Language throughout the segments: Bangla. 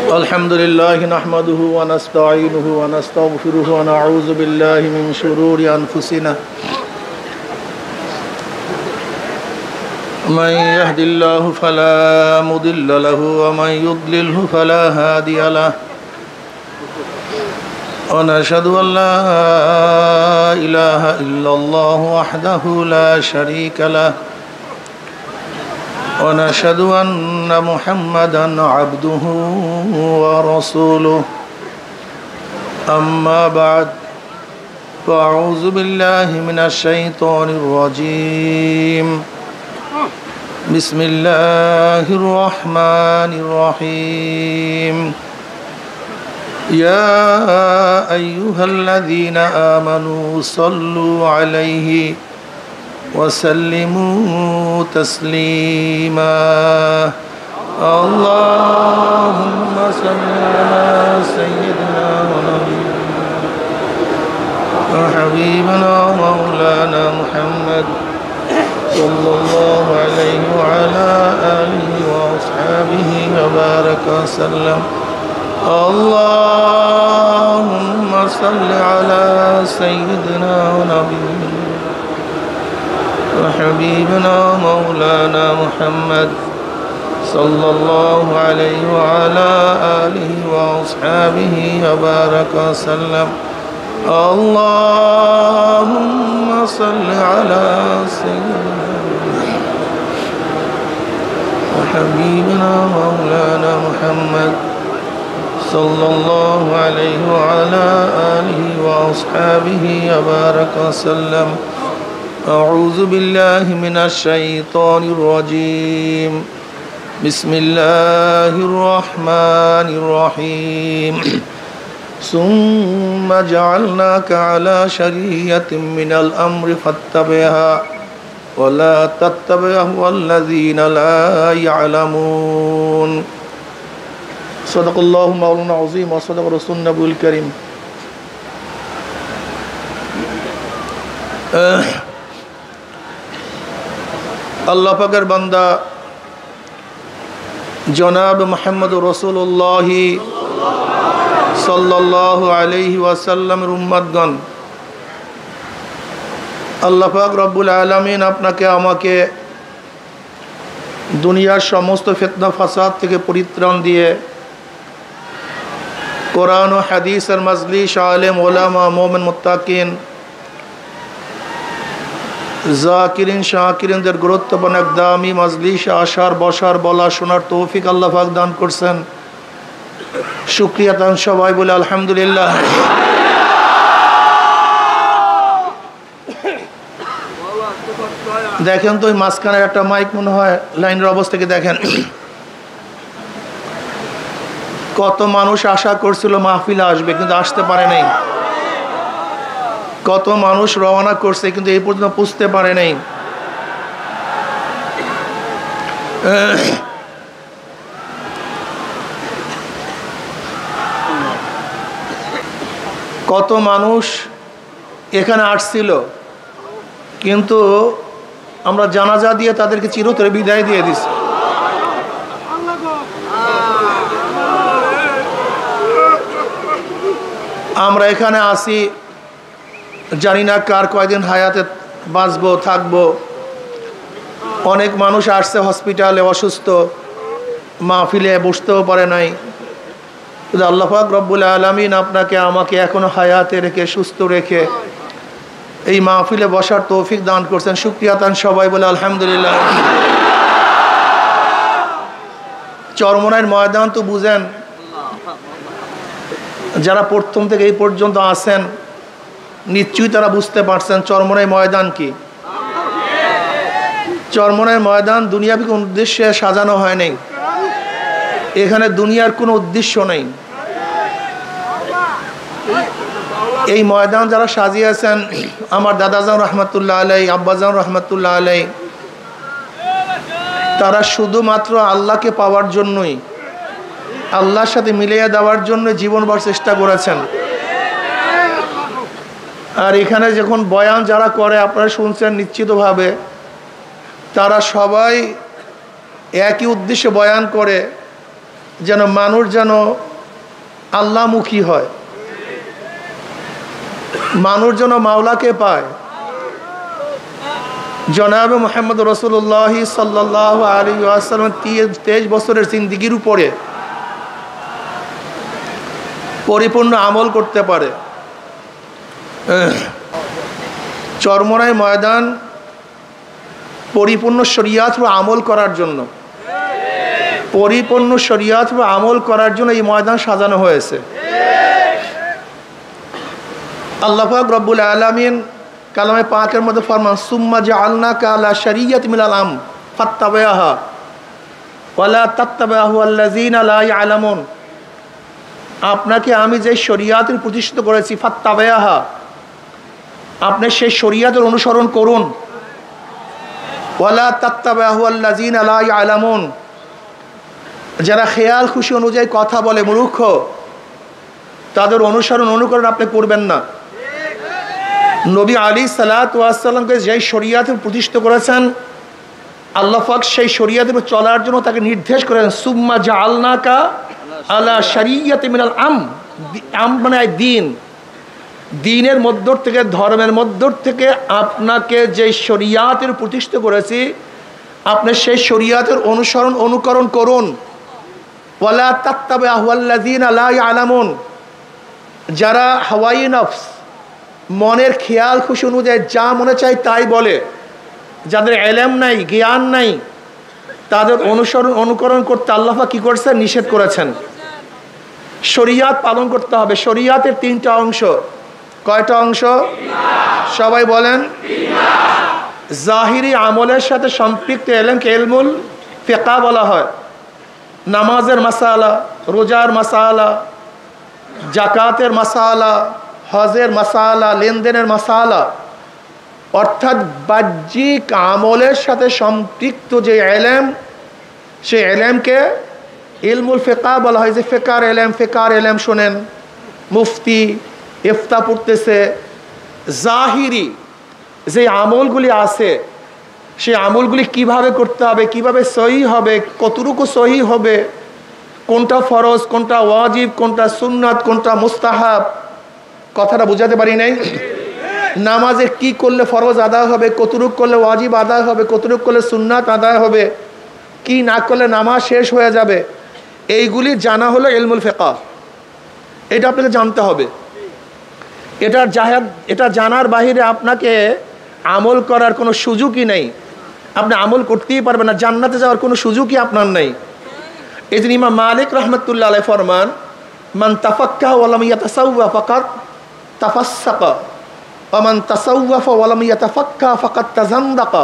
अल्हम्दुलिल्लाह नहमदुहु व नस्तईनुहु व नस्तगफिरुहु व नऊज़ु बिल्लाहि मिन शुरूरि अनफुसिना मन यहदिल्लाहु फला मुदिल्ल लहु व मन युद्लिलहु फला हादिय लहु व नशहदु अन ला इलाहा इल्लल्लाहु वहदहु ला शरीका लहु ونشهد أن محمدا عبده ورسوله أما بعد فأعوذ بالله من الشيطان الرجيم بسم الله الرحمن الرحيم يا أيها الذين آمنوا صلوا عليه وسلموا تسليما اللهم صل على سيدنا ونبينا وحبيبنا ومولانا محمد صلى الله عليه وعلى آله وأصحابه وبارك وسلم اللهم صل على سيدنا ونبينا وحبيبنا مولانا محمد صلى الله عليه وعلى آله وأصحابه وبارك وسلم اللهم صل على سيدنا وحبيبنا مولانا محمد صلى الله عليه وعلى آله وأصحابه وبارك وسلم أعوذ بالله من الشيطان الرجيم بسم الله الرحمن الرحيم ثم جعلناك على شريعة من الأمر فاتبعها ولا تتبع الذين لا يعلمون صدق الله مولانا العظيم وصدق رسول النبي الكريم আল্লাহ পাকের বান্দা জনাব মুহাম্মদ রাসূলুল্লাহ সাল্লাল্লাহু আলাইহি ওয়াসাল্লামের উম্মতগণ, আল্লাহ পাক রব্বুল আলামিন আপনাকে আমাকে দুনিয়ার সমস্ত ফিতনা ফাসাদ থেকে পরিত্রাণ দিয়ে কোরআন ও হাদিসের মাজলিস, আলেম ওলামা, মুমিন মুত্তাকিন, জাকিরিন শাকিরিনদের গুরুত্বপূর্ণ এক দামি মাজলিসে আসার, বসার, বলা, শোনার তৌফিক আল্লাহ পাক দান করছেন। শুকরিয়া দান সবাই বলে আলহামদুলিল্লাহ। দেখেন তো ওই মাঝখানে একটা মাইক মনে হয় লাইনের অবস্থাকে দেখেন, কত মানুষ আশা করছিল মাহফিলে আসবে কিন্তু আসতে পারে নাই। কত মানুষ রওনা করছে কিন্তু এই পর্যন্ত পৌঁছতে পারে নাই। কত মানুষ এখানে আসছিল কিন্তু আমরা জানাজা দিয়ে তাদেরকে চিরতরে বিদায় দিয়ে দিছি। আমরা এখানে আসি, জানি না কার কয়দিন হায়াতে বাঁচবো থাকবো। অনেক মানুষ আসছে হসপিটালে অসুস্থ, মাহফিলে বসতেও পারে নাই। কিন্তু আল্লাহ পাক রব্বুল আলামিন আপনাকে আমাকে এখনো হায়াতে রেখে, সুস্থ রেখে এই মাহফিলে বসার তৌফিক দান করছেন। শুকরিয়া দান সবাই বলে আলহামদুলিল্লাহ। চরমনাইয়ের ময়দান তো বুঝেন, যারা প্রথম থেকে এই পর্যন্ত আছেন নিশ্চয়ই তারা বুঝতে পারছেন চরমনাই ময়দান কি। চরমনাই ময়দান দুনিয়াবি কোনো উদ্দেশ্যে সাজানো হয় নাই। এখানে দুনিয়ার কোনো উদ্দেশ্য নেই। এই ময়দান যারা সাজিয়েছেন, আমার দাদাজান রহমতুল্লাহ আলাই, আব্বাজান রহমতুল্লাহ আলাই, তারা শুধুমাত্র আল্লাহকে পাওয়ার জন্যই, আল্লাহর সাথে মিলিয়ে দেওয়ার জন্য জীবনভর চেষ্টা করেছেন। আর এখানে যখন বয়ান যারা করে আপনারা শুনছেন নিশ্চিতভাবে তারা সবাই একই উদ্দেশ্যে বয়ান করে যেন মানুষ যেন আল্লাহমুখী হয়, মানুষ যেন মাওলাকে পায়। জনাবে মুহাম্মদ রাসূলুল্লাহ সাল্লাল্লাহু আলাইহি ওয়াসাল্লাম 23 বছরের জিন্দেগির উপরে পরিপূর্ণ আমল করতে পারে। চরমনাই ময়দান পরিপূর্ণ শরিয়াত ও আমল করার জন্য, পরিপূর্ণ শরিয়াত ও আমল করার জন্য এই ময়দান সাজানো হয়েছে। আল্লাহ পাক রব্বুল আলামিন কালামে পাকের মধ্যে ফরমান, সুম্মা জাআলনাকা আলা শারিয়াতি মিনাল আম ফাত্তাবিআহা ওয়ালা তাত্তাবিআহু আল্লাযীনা লা ইয়ালামুন। আপনাকে আমি যে শরিয়াতের প্রতিষ্ঠিত করেছি, ফাত্তাবিআহা, আপনি সেই শরিয়াতের অনুসরণ করুন। ওয়ালা তাত্তাবিআহু আল্লাযীনা লা ইয়ালামুন, যারা খেয়াল খুশি অনুযায়ী কথা বলে মূর্খ, তাদের অনুসরণ অনুকরণ আপনি করবেন না। নবী আলাইহিসসালাতু ওয়াসসালামকে যেই শরিয়াতের প্রতিষ্ঠিত করেছেন, আল্লাহ পাক সেই শরিয়াতের উপর চলার জন্য তাকে নির্দেশ করেন, সুম্মা জাআলনাকা আলা শারিয়াতি মিনাল আম মানে দিন, দিনের মধ্য থেকে, ধর্মের মধ্য থেকে আপনাকে যে শরিয়াতের প্রতিষ্ঠিত করেছি, আপনি সেই শরিয়াতের অনুসরণ অনুকরণ করুন। ওয়ালা তাত্তাবিআহু আল্লাযীনা লা ইয়ালামুন, যারা হাওয়াই নফস, মনের খেয়াল খুশি অনুযায়ী যা মনে চায় তাই বলে, যাদের ইলম নাই, জ্ঞান নাই, তাদের অনুসরণ অনুকরণ করতে আল্লাহ পাক কি করেছেন? নিষেধ করেছেন। শরিয়াত পালন করতে হবে। শরিয়াতের 3টা অংশ। কয়টা অংশ? সবাই বলেন। জাহিরি আমলের সাথে সম্পৃক্ত ইলমকে ইলমুল ফিকহ বলা হয়। নামাজের মাসালা, রোজার মাসালা, জাকাতের মাসালা, হজের মাসালা, লেনদেনের মাসালা, অর্থাৎ বাহ্যিক আমলের সাথে সম্পৃক্ত যে ইলম, সেই ইলমকে ইলমুল ফিকহ বলা হয়। যে ফিকহার ইলম শোনেন, মুফতি ইফতা পড়তেছে, জাহিরি যে আমলগুলি আছে, সেই আমলগুলি কিভাবে করতে হবে, কিভাবে সহি হবে, কতটুকু সহি হবে, কোনটা ফরজ, কোনটা ওয়াজিব, কোনটা সুন্নাত, কোনটা মুস্তাহাব, কথাটা বুঝাতে পারি নাই? নামাজে কি করলে ফরজ আদায় হবে, কতটুকু করলে ওয়াজিব আদায় হবে, কতটুকু করলে সুন্নাত আদায় হবে, কি না করলে নামাজ শেষ হয়ে যাবে, এইগুলি জানা হলো ইলমুল ফিকহ। এটা আপনাকে জানতে হবে। এটা জানার বাহিরে আপনাকে আমল করার কোনো সুযোগই নেই। আপনি আমল করতেই পারবেন না, জান্নাতে যাওয়ার কোনো সুযোগই আপনার নেই। এই জন্য ইমাম মালিক রাহমাতুল্লাহ আলাইহি ফরমান, মান তাফাক্কাহা ওয়া লাম ইয়াতাসাওয়া ফাকাদ তাফাসসাকা ওয়া মান তাসাওয়াফা ওয়া লাম ইয়াতাফাক্কাহা ফাকাদ তাজান্দাকা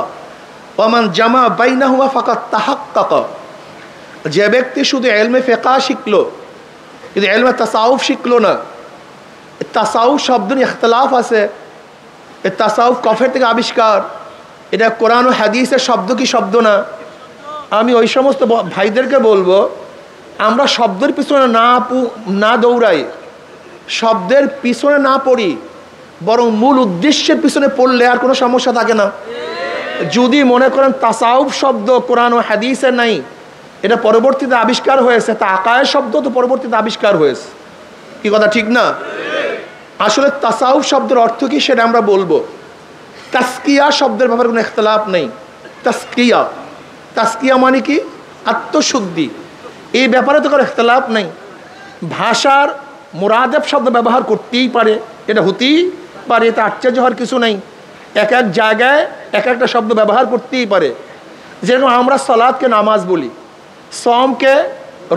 ওয়া মান জামা বাইনাহুমা ফাকাদ তাহাক্কাকা। যে ব্যক্তি শুধু ইলমে ফিকহ শিখলো কিন্তু ইলমে তাসাউফ শিখলো না, তাসাউফ শব্দ নিয়ে ইখতিলাফ আছে। এই তাসাউফ কফের থেকে আবিষ্কার, এটা কোরআন ও হাদিসের শব্দ কি শব্দ না? আমি ওই সমস্ত ভাইদেরকে বলবো, আমরা শব্দের পিছনে না দৌড়াই, শব্দের পিছনে না পড়ি, বরং মূল উদ্দেশ্যের পিছনে পড়লে আর কোনো সমস্যা থাকে না। যদি মনে করেন তাসাউফ শব্দ কোরআন ও হাদিসের নাই, এটা পরবর্তীতে আবিষ্কার হয়েছে, তা আকায়ের শব্দ তো পরবর্তীতে আবিষ্কার হয়েছে, কি কথা ঠিক না? আসলে তাসাউফ শব্দের অর্থ কি সেটা আমরা বলবো। তাসকিয়া শব্দের ব্যাপারে কোনো ইখতিলাফ নেই। তাসকিয়া মানে কি? আত্মশুদ্ধি। এই ব্যাপারে তো কোনো ইখতিলাফ নেই। ভাষার মুরাদেব শব্দ ব্যবহার করতেই পারে, এটা হতেই পারে, এটা আশ্চর্য হওয়ার কিছু নেই। এক এক জায়গায় এক একটা শব্দ ব্যবহার করতেই পারে। যেরকম আমরা সালাতকে নামাজ বলি, সমকে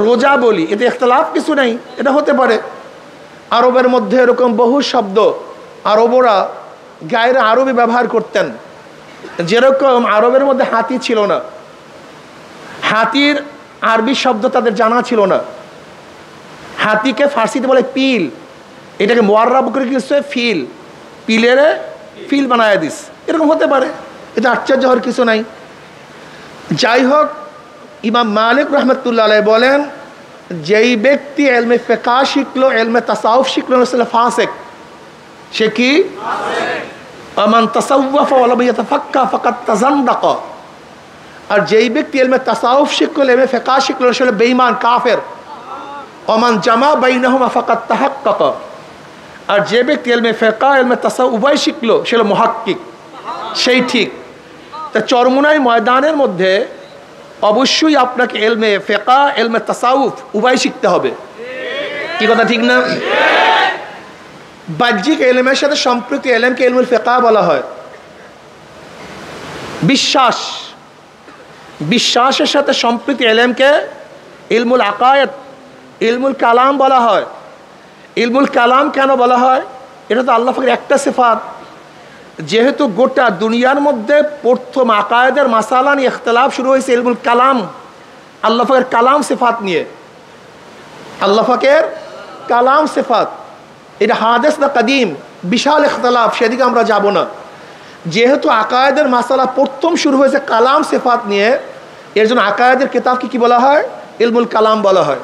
রোজা বলি, এতে ইখতিলাফ কিছু নেই, এটা হতে পারে। আরবের মধ্যে এরকম বহু শব্দ আরবরা গায়রে আরবি ব্যবহার করতেন। যেরকম আরবের মধ্যে হাতি ছিল না, হাতির আরবি শব্দ তাদের জানা ছিল না। হাতিকে ফার্সিতে বলে পিল, এটাকে মুআররাব করে কিছু ফিল, পিলের ফিল বানায় দিস, এরকম হতে পারে, এটা আশ্চর্য হওয়ার কিছু নাই। যাই হোক, ইমাম মালিক রাহমাতুল্লাহ আলাইহি বলেন, যেই ব্যক্তি ইলমে ফিকহ শিখলো, ইলমে তাসাউফ শিখলো না, সে ফাসিক। সে কি? আমান তাসাওয়াফা ওয়া লাম ইয়াতাফাক্কা ফাকাদ তাজান্দাকা। আর যেই ব্যক্তি ইলমে তাসাউফ শিখলো, ইলমে ফিকহ শিখলো, সে বেঈমান, কাফের। ওমান জামা বাইনাহুমা ফাকাদ তাহাক্কাক। আর যে ব্যক্তি ইলমে ফিকহ ইলমে তাসাউফ উভয় শিখলো, সে হলো মুহাক্কিক, সেই ঠিক। তা চরমোনাই ময়দানের মধ্যে অবশ্যই আপনাকে ইলমে ফিকহ ইলমে তাসাউফ উভয় শিখতে হবে। কি কথা ঠিক না? বাহ্যিক ইলমের সাথে সম্পৃক্ত ইলমকে ইলমুল ফিকহ বলা হয়। বিশ্বাসের সাথে সম্পৃক্ত ইলমকে ইলমুল আকায়েদ, ইলমুল কালাম বলা হয়। ইলমুল কালাম কেন বলা হয়? এটা তো আল্লাহ পাকের একটা সিফাত। যেহেতু গোটা দুনিয়ার মধ্যে প্রথম আকায়েদের মাসালা নিয়ে ইখতিলাফ শুরু হয়েছে ইলমুল কালাম, আল্লাহ পাকের কালাম সিফাত নিয়ে। আল্লাহ পাকের কালাম সিফাত, এটা হাদিস না কাদিম, বিশাল ইখতিলাফ, সেদিকে আমরা যাব না। যেহেতু আকায়েদের মাসালা প্রথম শুরু হয়েছে কালাম সিফাত নিয়ে, এর জন্য আকায়েদের কিতাবকে কি বলা হয়? ইলমুল কালাম বলা হয়।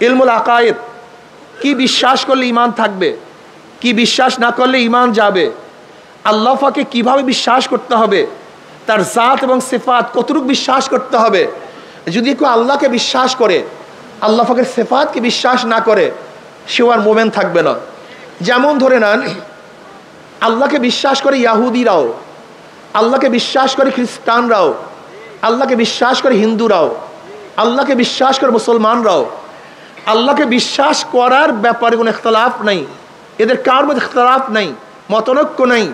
ইলমুল আকায়েদ, কি বিশ্বাস করলে ঈমান থাকবে, কি বিশ্বাস না করলে ঈমান যাবে, আল্লাহ পাকে কিভাবে বিশ্বাস করতে হবে, তার জাত এবং সিফাত কতটুকু বিশ্বাস করতে হবে। যদি কেউ আল্লাহকে বিশ্বাস করে, আল্লাহ পাকের সিফাতকে বিশ্বাস না করে, সেও আর মোমেন থাকবে না। যেমন ধরে নেন, আল্লাহকে বিশ্বাস করে ইয়াহুদিরাও, আল্লাহকে বিশ্বাস করে খ্রিস্টানরাও, আল্লাহকে বিশ্বাস করে হিন্দুরাও, আল্লাহকে বিশ্বাস করে মুসলমানরাও। আল্লাহকে বিশ্বাস করার ব্যাপারে কোনো ইখতিলাফ নাই, এদের কার মধ্যে ইখতিলাফ নাই, মতনৈক্য নাই,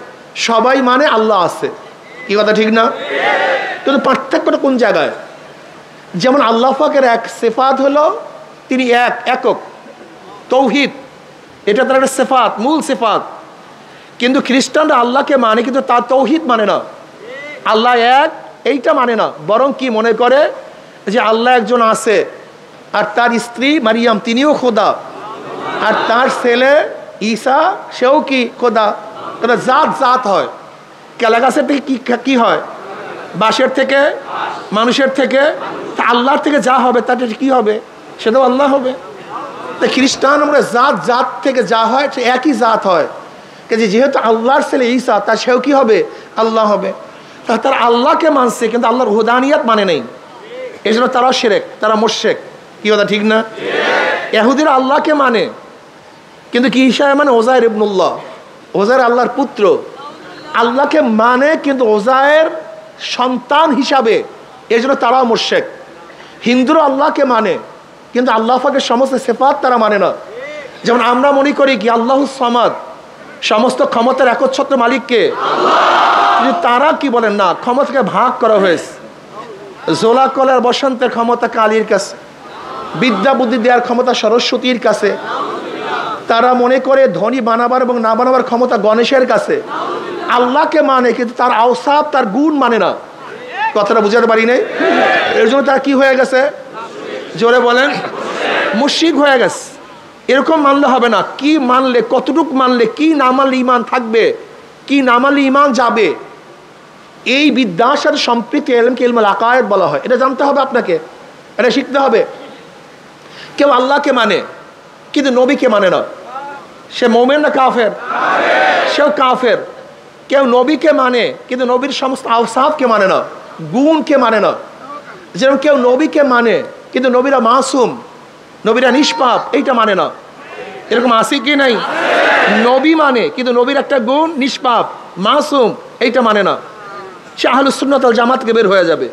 সবাই মানে আল্লাহ আছে। কি কথা ঠিক না? কিন্তু পার্থক্যটা কোন জায়গায়? যেমন আল্লাহ পাকের এক সিফাত হলো তিনি একক, তৌহিদ, এটা তার একটা সিফাত, মূল সিফাত। কিন্তু খ্রিস্টানরা আল্লাহকে মানে, কিন্তু তার তৌহিদ মানে না, আল্লাহ এক এইটা মানে না। বরং কি মনে করে যে আল্লাহ একজন আছে, আর তার স্ত্রী মারিয়াম তিনিও খোদা, আর তার ছেলে ঈসা সেও কি খোদা। তারা জাত হয়। কেলা গাছের থেকে কি হয়? বাঁশের থেকে, মানুষের থেকে, তা আল্লাহর থেকে যা হবে তাতে কি হবে? সেটাও আল্লাহ হবে। তা খ্রিস্টান আমরা জাত থেকে যা হয় সে একই জাত হয়। যেহেতু আল্লাহর ছেলে ঈসা, তার সেও কি হবে? আল্লাহ হবে। তা তারা আল্লাহকে মানছে, কিন্তু আল্লাহর হুদানিয়াত মানে নেই, এই জন্য তারা শিরক, তারা মুশরিক। কি কথা ঠিক না? ইহুদিরা আল্লাহকে মানে, কিন্তু কি হিসাবে মানে? ওজায়ের ইবনুল্লাহ, ওজায়ের আল্লাহর পুত্র। আল্লাহকে মানে কিন্তু ওজায়ের সন্তান হিসাবে, এই জন্য তারাও মুশরিক। হিন্দুরা আল্লাহকে মানে, কিন্তু আল্লাহ পাকের সমস্ত সিফাত তারা মানে না। যেমন আমরা মনে করি কি আল্লাহুস সামাদ, সমস্ত ক্ষমতার একচ্ছত্র মালিককে, কিন্তু তারা কি বলেন না, ক্ষমতাকে ভাগ করা হয়েছে। জোলা কলার বসন্তের ক্ষমতা কালীর কাছে, বিদ্যা বুদ্ধি দেওয়ার ক্ষমতা সরস্বতীর কাছে। তারা মনে করে ধনী বানাবার এবং না বানাবার ক্ষমতা গণেশের কাছে। আল্লাহকে মানে, কিন্তু তার আওসাফ, তার গুণ মানে না। কথাটা বুঝাতে পারি নাই? এর জন্য তারা কি হয়ে গেছে? জোরে বলেন, মুশরিক হয়ে গেছে। এরকম মানলে হবে না। কি মানলে, কতটুকু মানলে, কি না মানলে ঈমান থাকবে, কি না মানলে ঈমান যাবে, এই বিদ্যার সাথে সম্পৃক্ত ইলমকে ইলমুল আকায়েদ বলা হয়। এটা জানতে হবে আপনাকে, এটা শিখতে হবে। কেউ আল্লাহকে মানে কিন্তু নবীকে মানে না, সে মুমিন না কাফের? সেও কাফের। কেউ নবীকে মানে কিন্তু নবীর সমস্ত আওসাফকে মানে না, গুণকে মানে না। যেরকম কেউ নবীকে মানে কিন্তু নবীরা মাসুম, নবীরা নিষ্পাপ, এইটা মানে না। এরকম আছে কি নাই? নবী মানে কিন্তু নবীর একটা গুণ নিষ্পাপ, মাসুম, এইটা মানে না, সে আহলুস সুন্নাত ওয়াল জামাত থেকে বের হয়ে যাবে।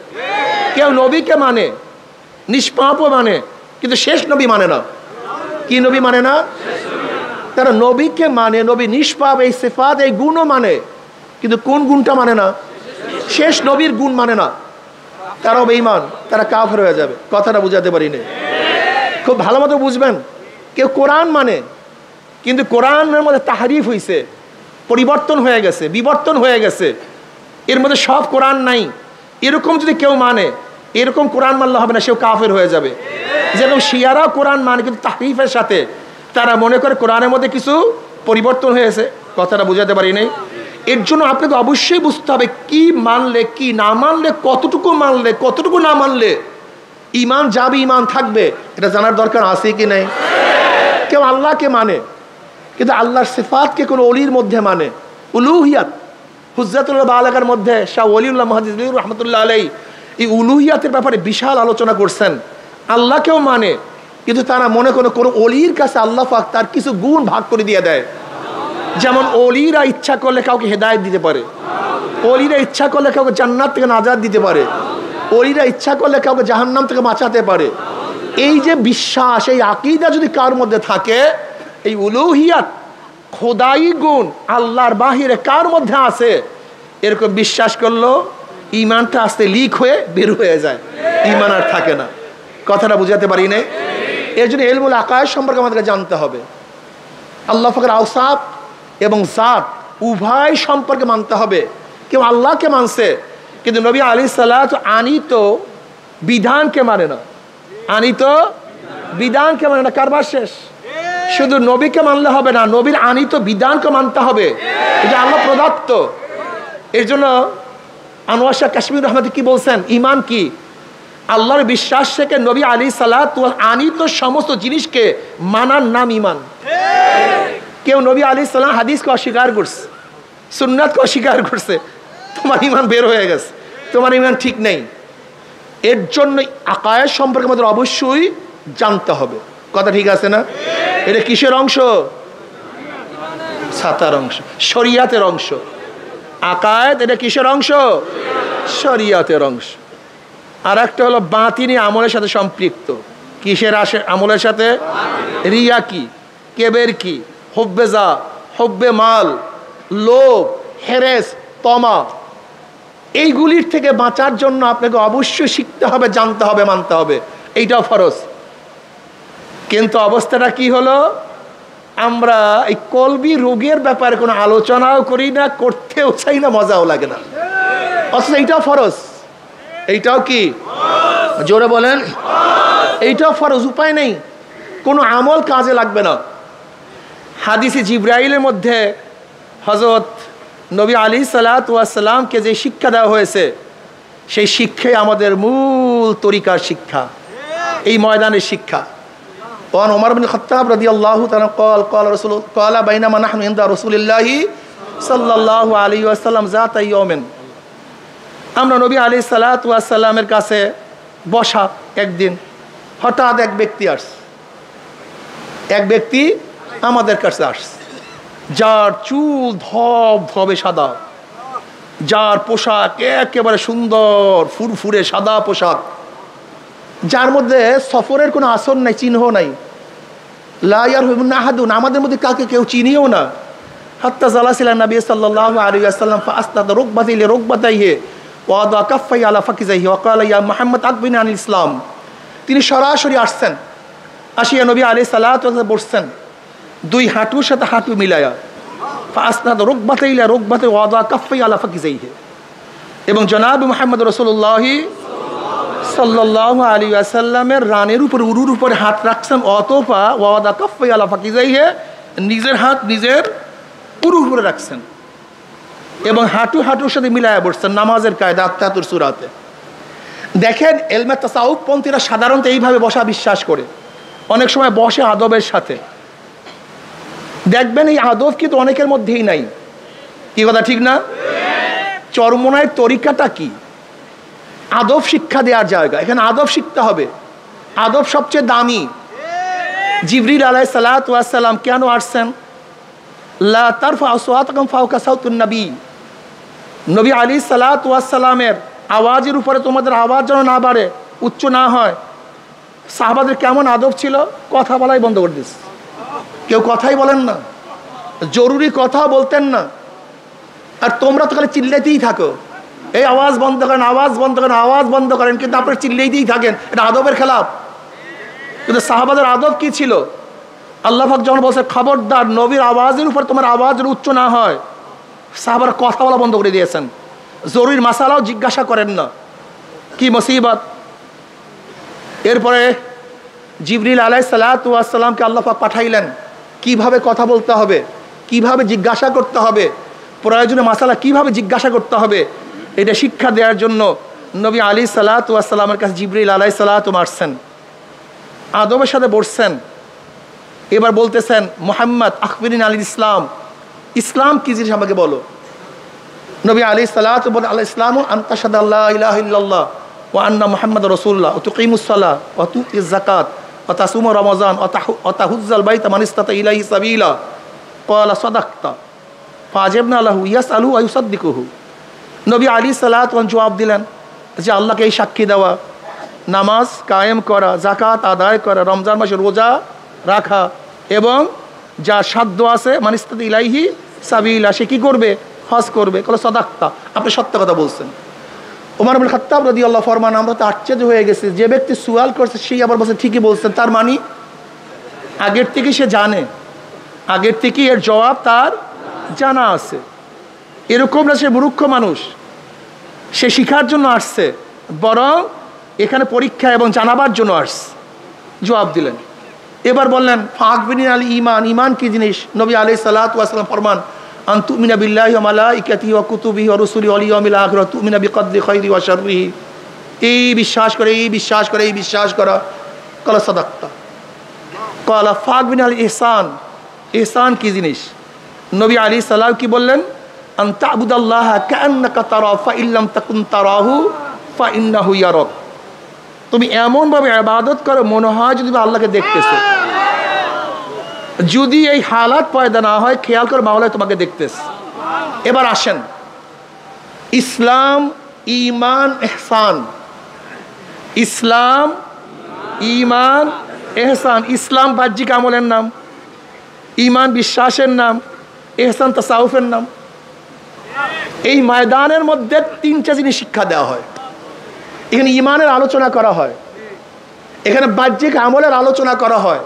কেউ নবীকে মানে, নিষ্পাপও মানে, কিন্তু শেষ নবী মানে না। কি নবী মানে না? তারা নবীকে মানে, নবী নিষ্পাপ, এই সিফাত, এই গুণও মানে, কিন্তু কোন গুণটা মানে না? শেষ নবীর গুণ মানে না। তারাও বেঈমান, তারা কাফের হয়ে যাবে। কথাটা বুঝাতে পারি না, খুব ভালো মতো বুঝবেন। কেউ কোরআন মানে কিন্তু কোরআনের মধ্যে তাহরিফ হয়েছে, পরিবর্তন হয়ে গেছে, বিবর্তন হয়ে গেছে, এর মধ্যে সব কোরআন নাই, এরকম যদি কেউ মানে, এরকম কোরআন মানলে হবে না, সেও কাফের হয়ে যাবে। যেরকম শিয়ারাও কোরআন মানে কিন্তু তাহরিফের সাথে, তারা মনে করে কোরআনের মধ্যে কিছু পরিবর্তন হয়েছে। কথাটা বুঝাতে পারি নাই? এর জন্য আপনাকে অবশ্যই বুঝতে হবে কি মানলে, কি না মানলে, কতটুকু মানলে, কতটুকু না মানলে ঈমান যাবে, ঈমান থাকবে, এটা জানার দরকার আছে কি নাই? কেউ আল্লাহকে মানে কিন্তু আল্লাহর সিফাতকে কোনো ওলির মধ্যে মানে, উলুহিয়াত, হুজ্জাতুল বালাগার মধ্যে শাহ ওলিউল্লাহ মুহাদ্দিস রহমাতুল্লাহ আলাইহি এই উলুহিয়াতের ব্যাপারে বিশাল আলোচনা করছেন। আল্লাহকেও মানে, কিন্তু তারা মনে করে কোনো অলির কাছে আল্লাহ পাক তার কিছু গুণ ভাগ করে দিয়ে দেয়। যেমন অলিরা ইচ্ছা করলে কাউকে হেদায়েত দিতে পারে, অলিরা ইচ্ছা করলে কাউকে জান্নাত থেকে নাজাত দিতে পারে, অলিরা ইচ্ছা করলে কাউকে জাহান্নাম থেকে বাঁচাতে পারে। এই যে বিশ্বাস, এই আকীদা যদি কার মধ্যে থাকে, এই উলুহিয়াত খোদাই গুণ আল্লাহর বাহিরে কার মধ্যে আছে, এরকম বিশ্বাস করলো ইমানটা আস্তে লিক হয়ে বের হয়ে যায়, ইমান আর থাকে না। কথাটা বুঝাতে পারি না? এর জন্য ইলমুল আকায়েদ সম্পর্কে আমাদেরকে জানতে হবে। আল্লাহ পাকের আওসাফ এবং জাত উভয় সম্পর্কে মানতে হবে। কেউ আল্লাহকে মানছে, কিন্তু নবী আলাইহিস সালাতু আনিত বিধানকে মানে না, আনিত বিধানকে মানে না। কারবার শেষ। শুধু নবীকে মানলে হবে না, নবীর আনিত বিধানকে মানতে হবে, এটা আল্লাহ প্রদত্ত। এর জন্য আনোয়ার শাহ কাশ্মীর রহমতি কি বলছেন, ইমান কি? আল্লাহর বিশ্বাস থেকে নবী আলাইহিস সালাতু আনিত সমস্ত জিনিসকে মানার নাম ইমান। কেউ নবী আলাইহিস সালাম হাদিসকে অস্বীকার করছে, সুন্নাতকে অস্বীকার করছে, তোমার ইমান বের হয়ে গেছে, তোমার ইমান ঠিক নেই। এর জন্য আকায়েদ সম্পর্কে আমাদের অবশ্যই জানতে হবে। কথা ঠিক আছে না? এটা কিসের অংশ? সাতার অংশ, শরিয়াতের অংশ। আকায়েদ এটা কিসের অংশ? শরিয়াতের অংশ। আর একটা হলো বাতিনি আমলের সাথে সম্পৃক্ত। কিসের আমলের সাথে? রিয়া কি, কেবের কি, হুব্বে যা, হুব্বে মাল, লোভ, হেরেস, তমা, এইগুলির থেকে বাঁচার জন্য আপনাকে অবশ্যই শিখতে হবে, জানতে হবে, মানতে হবে। এইটাও ফরজ। কিন্তু অবস্থাটা কি হলো, আমরা এই কলবি রোগের ব্যাপারে কোনো আলোচনাও করি না, করতেও চাই না, মজাও লাগে না, অথচ এইটাও ফরজ। এইটাও কি? জোরে বলেন। এইটাও ফরজ, উপায় নেই, কোনো আমল কাজে লাগবে না। হাদিসে জিব্রাইলের মধ্যে হযরত নবী আলাইহিস সালাতু ওয়াস সালামকে যে শিক্ষা দেওয়া হয়েছে, সেই শিক্ষাই আমাদের মূল তরিকার শিক্ষা, এই ময়দানের শিক্ষা। ওয়ান ওমর বিন খাত্তাব রাদিয়াল্লাহু তাআলা ক্বালা বাইনামা নাহনু ইনদা রাসূলিল্লাহি সাল্লাল্লাহু আলাইহি ওয়াসাল্লাম যাতা ইয়াউমিন, আমরা নবী আলাইহিস সালাতু ওয়াস সালামের কাছে বসা একদিন, হঠাৎ এক ব্যক্তি আসছে, এক ব্যক্তি আমাদের কাছে আসছে, যার চুল ধবধবে সাদা, যার পোশাক একেবারে সুন্দর ফুরফুরে সাদা পোশাক, যার মধ্যে সফরের কোনো আসর নাই, চিহ্ন নাই। লা ইয়ারহুমুন আহাদুন, আমাদের মধ্যে কাকে কেউ চিনিও না। হাত্তা জালাসিলা নবী সাল্লাল্লাহু আলাইহি ওয়াসাল্লাম ফাআসনাদা রুকবাতি লিরুকবাতাইহি ওয়া ওয়াদা কাফাইহি আলা ফাকিজাইহি ওয়া ক্বালা ইয়া মুহাম্মদ আকবিরনি আনিল ইসলাম। তিনি সরাসরি আসছেন, আসিয়া নবী আলাইহিস সালাতু ওয়া সাল্লাম বসছেন, দুই হাঁটুর সাথে হাঁটু মিলায়া, ফাআসনাদা রুকবাতাইহি ইলা রুকবাতি ওয়া ওয়াদা কাফাইহি আলা ফাকিজাইহি। এবং জনাব মুহাম্মদ রাসূলুল্লাহ সাল্লাল্লাহু আলাইহি ওয়াসাল্লামের রানের উপর, উরুর উপরে হাত রাখছেন, অতপা ওয়াদা কাফাইহি আলা ফাকিজাইহি, নিজের হাত নিজের উরুর উপরে রাখছেন এবং হাঁটু হাঁটুর সাথে মিলায়া বসছেন, নামাজের কায়দা আত্তাতুর সূরাতে। দেখেন ইলমে তাসাউফ পন্থীরা সাধারণত এইভাবে বসা বিশ্বাস করে, অনেক সময় বসে আদবের সাথে। দেখবেন এই আদব কিন্তু অনেকের মধ্যেই নাই। কি কথা ঠিক না? চরমনায়ের তরিকাটা কি? আদব শিক্ষা দেওয়ার জায়গা, এখানে আদব শিখতে হবে। আদব সবচেয়ে দামি। জিবরিল আলাইহিস সালাতু ওয়াস সালাম কেন আসছেন? লা তারফাউ আসওয়াতাকুম ফাওকা সাওতুন নবী, নবী আলাইহিস সালাতু ওয়াস সালামের আওয়াজের উপরে তোমাদের আওয়াজ যেন না বাড়ে, উচ্চ না হয়। সাহাবাদের কেমন আদব ছিল, কথা বলাই বন্ধ করে দিস, কেউ কথাই বলেন না, জরুরি কথা বলতেন না। আর তোমরা তো খালি চিল্লাইতেই থাকো, এই আওয়াজ বন্ধ করেন, আওয়াজ বন্ধ করেন, আওয়াজ বন্ধ করেন, কিন্তু আপনারা চিল্লাইতেই থাকেন, এটা আদবের খেলাফ। কিন্তু সাহাবাদের আদব কি ছিল? আল্লাহ পাক যখন বলছে খবরদার নবীর আওয়াজের উপর তোমার আওয়াজ উচ্চ না হয়, সাহাবারা কথা বলা বন্ধ করে দিয়েছেন, জরুরি মাসালাও জিজ্ঞাসা করেন না। কি মুসিবত! এরপরে জিবরিল আলাইহিস সালাতু ওয়াস সালামকে আল্লাহ পাক পাঠাইলেন, কিভাবে কথা বলতে হবে, কিভাবে জিজ্ঞাসা করতে হবে, প্রয়োজনে মাসালা কিভাবে জিজ্ঞাসা করতে হবে, এটা শিক্ষা দেওয়ার জন্য নবী আলাইহিস সালাতু ওয়াস সালামের কাছে জিবরিল আলাইহিস সালাতু আসছেন, আদবের সাথে বসছেন। এবার বলতেছেন, মুহাম্মদ আখবিরিন আল ইসলাম, ইসলাম কি জিনিস আমাকে বলো। নবী আলাইহিস সালাতু বলেন, আল ইসলামু আন তাশহাদু আল্লা ইলাহা ইল্লাল্লাহ ওয়া আন্না মুহাম্মাদ রাসূলুল্লাহ ওয়া তুকিমুস সালাহ ওয়া তুতিজ যাকাত ওয়া তাসুমু রমাযান ওয়া তাহুজ্জাল বাইতা মান ইসতাতা ইলাইহি সাবিলা ক্বালা সাদাকতা ফাআজাবনা লাহু ইয়াসআলু ওয়া ইউসাদ্দিকুহু। নবী আলাইহিস সালাতু ওয়াস জবাব দিলেন যে আল্লাহকে এই সাক্ষী দেওয়া, নামাজ কায়েম করা, যাকাত আদায় করা, রমজান মাসে রোজা রাখা এবং যা সাধ্য আছে মান ইসতাতা ইলাইহি সাবিলা, সে কি করবে? হজ করবে। ক্বালা সাদাকতা, আপনি সত্য কথা বলছেন। ওমর ইবনে খাত্তাব রাদিয়াল্লাহু ফরমান, আমরা তো আশ্চর্য হয়ে গেছি, যে ব্যক্তি সুয়াল করছে সেই আবার বলছে ঠিকই বলছেন, তার মানে আগের থেকে সে জানে, আগের থেকে এর জবাব তার জানা আছে। এরকম না সে মূর্খ মানুষ, সে শিখার জন্য আসছে, বরং এখানে পরীক্ষা এবং জানাবার জন্য আসছে। জবাব দিলেন। এবার বললেন ফাকবিনি আল ঈমান, ঈমান কি জিনিস? নবী আলাইহিস সালাতু ওয়াস সালাম ফরমান আন তুমিনা বিল্লাহি ওয়া মালাইকাতিহি ওয়া কুতুবিহি ওয়া রুসুলিহি ওয়াল ইয়াউমিল আখির ওয়া তুমিনা বিকদরি খাইরি ওয়া শাররিহি, এই বিশ্বাস করে, এই বিশ্বাস করে, এই বিশ্বাস করা। ক্বালা সাদাকতা। ক্বালা ফাকবিনি আল ইহসান, ইহসান কি জিনিস? নবী আলাইহিস সালাম কি বললেন? আন তা'বুদাল্লাহা কাআন্নাকা তারা ফা ইল্লাম তাকুন তারাহু ফা ইন্নাহু ইয়ারাক, তুমি এমনভাবে ইবাদত করো মনে হয় যদি আল্লাহকে দেখতেছো। যদি এই হালাত পয়দা না হয়, খেয়াল করে মাওলা তোমাকে দেখতেছে। এবার আসেন, ইসলাম, ঈমান, ইহসান। ইসলাম, ঈমান, ইহসান। ইসলাম বাহ্যিক আমলের নাম, ঈমান বিশ্বাসের নাম, ইহসান তাসাউফের নাম। এই ময়দানের মধ্যে তিনটা জিনিস শিক্ষা দেওয়া হয়। এখানে ঈমানের আলোচনা করা হয়, এখানে বাহ্যিক আমলের আলোচনা করা হয়,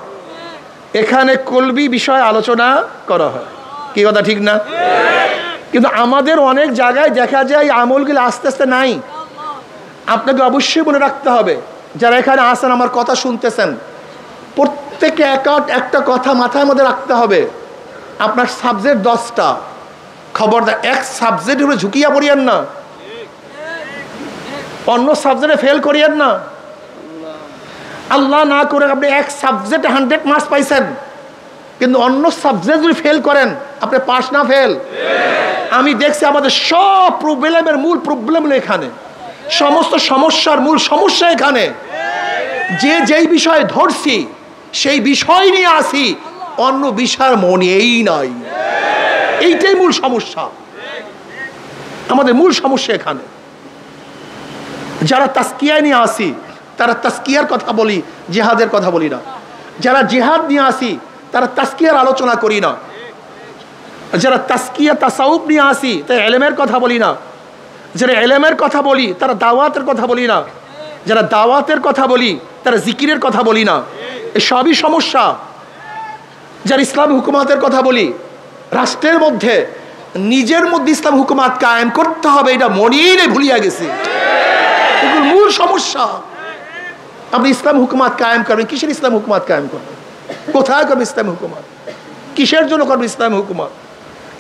এখানে কলবি বিষয় আলোচনা করা হয়। কি কথা ঠিক না? কিন্তু আমাদের অনেক জায়গায় দেখা যায় আমলগুলো আস্তে আস্তে নাই। আপনাকে অবশ্যই মনে রাখতে হবে, যারা এখানে আসেন আমার কথা শুনতেছেন, প্রত্যেকে একটা কথা মাথার মধ্যে রাখতে হবে। আপনার সাবজেক্ট 10টা, খবরদার এক সাবজেক্ট হলে ঝুঁকিয়া পড়িয়েন না, অন্য সাবজেক্টে ফেল করিয়েন না। আল্লাহ না করে আপনি এক সাবজেক্টে 100 মার্কস পাইছেন, কিন্তু অন্য সাবজেক্ট যদি ফেল করেন, আপনি পাস না ফেল? আমি দেখছি আমাদের সব প্রবলেমের মূল প্রবলেম হলো এখানে, সমস্ত সমস্যার মূল সমস্যা এখানে। যেই বিষয়ে ধরছি সেই বিষয় নিয়ে আসি, অন্য বিষয়ের মনেই নাই। এইটাই মূল সমস্যা, আমাদের মূল সমস্যা এখানে। যারা তাসকিয়া নিয়ে আসি তারা তাসকিয়ার কথা বলি, জিহাদের কথা বলি না। যারা জিহাদ নিয়ে আসি তারা তাসকিয়ার আলোচনা করি না। যারা তাসকিয়া তাসাউফ নিয়ে আসি তারা ইলমের কথা বলি না। যারা ইলমের কথা বলি তারা দাওয়াতের কথা বলি না। যারা দাওয়াতের কথা বলি তারা জিকিরের কথা বলি না। এই সবই সমস্যা। যারা ইসলামী হুকুমাতের কথা বলি, রাষ্ট্রের মধ্যে নিজের মধ্যে ইসলাম হুকুমাত কায়েম করতে হবে, এটা মনেই নেই, ভুলিয়া গেছি। এগুলো মূল সমস্যা। আপনি ইসলাম হুকুমাত কায়েম করবেন, কিসের ইসলাম হুকুমাত কায়েম করবেন? কোথায় করবেন ইসলাম হুকুমাত? কিসের জন্য করবেন ইসলাম হুকুমাত?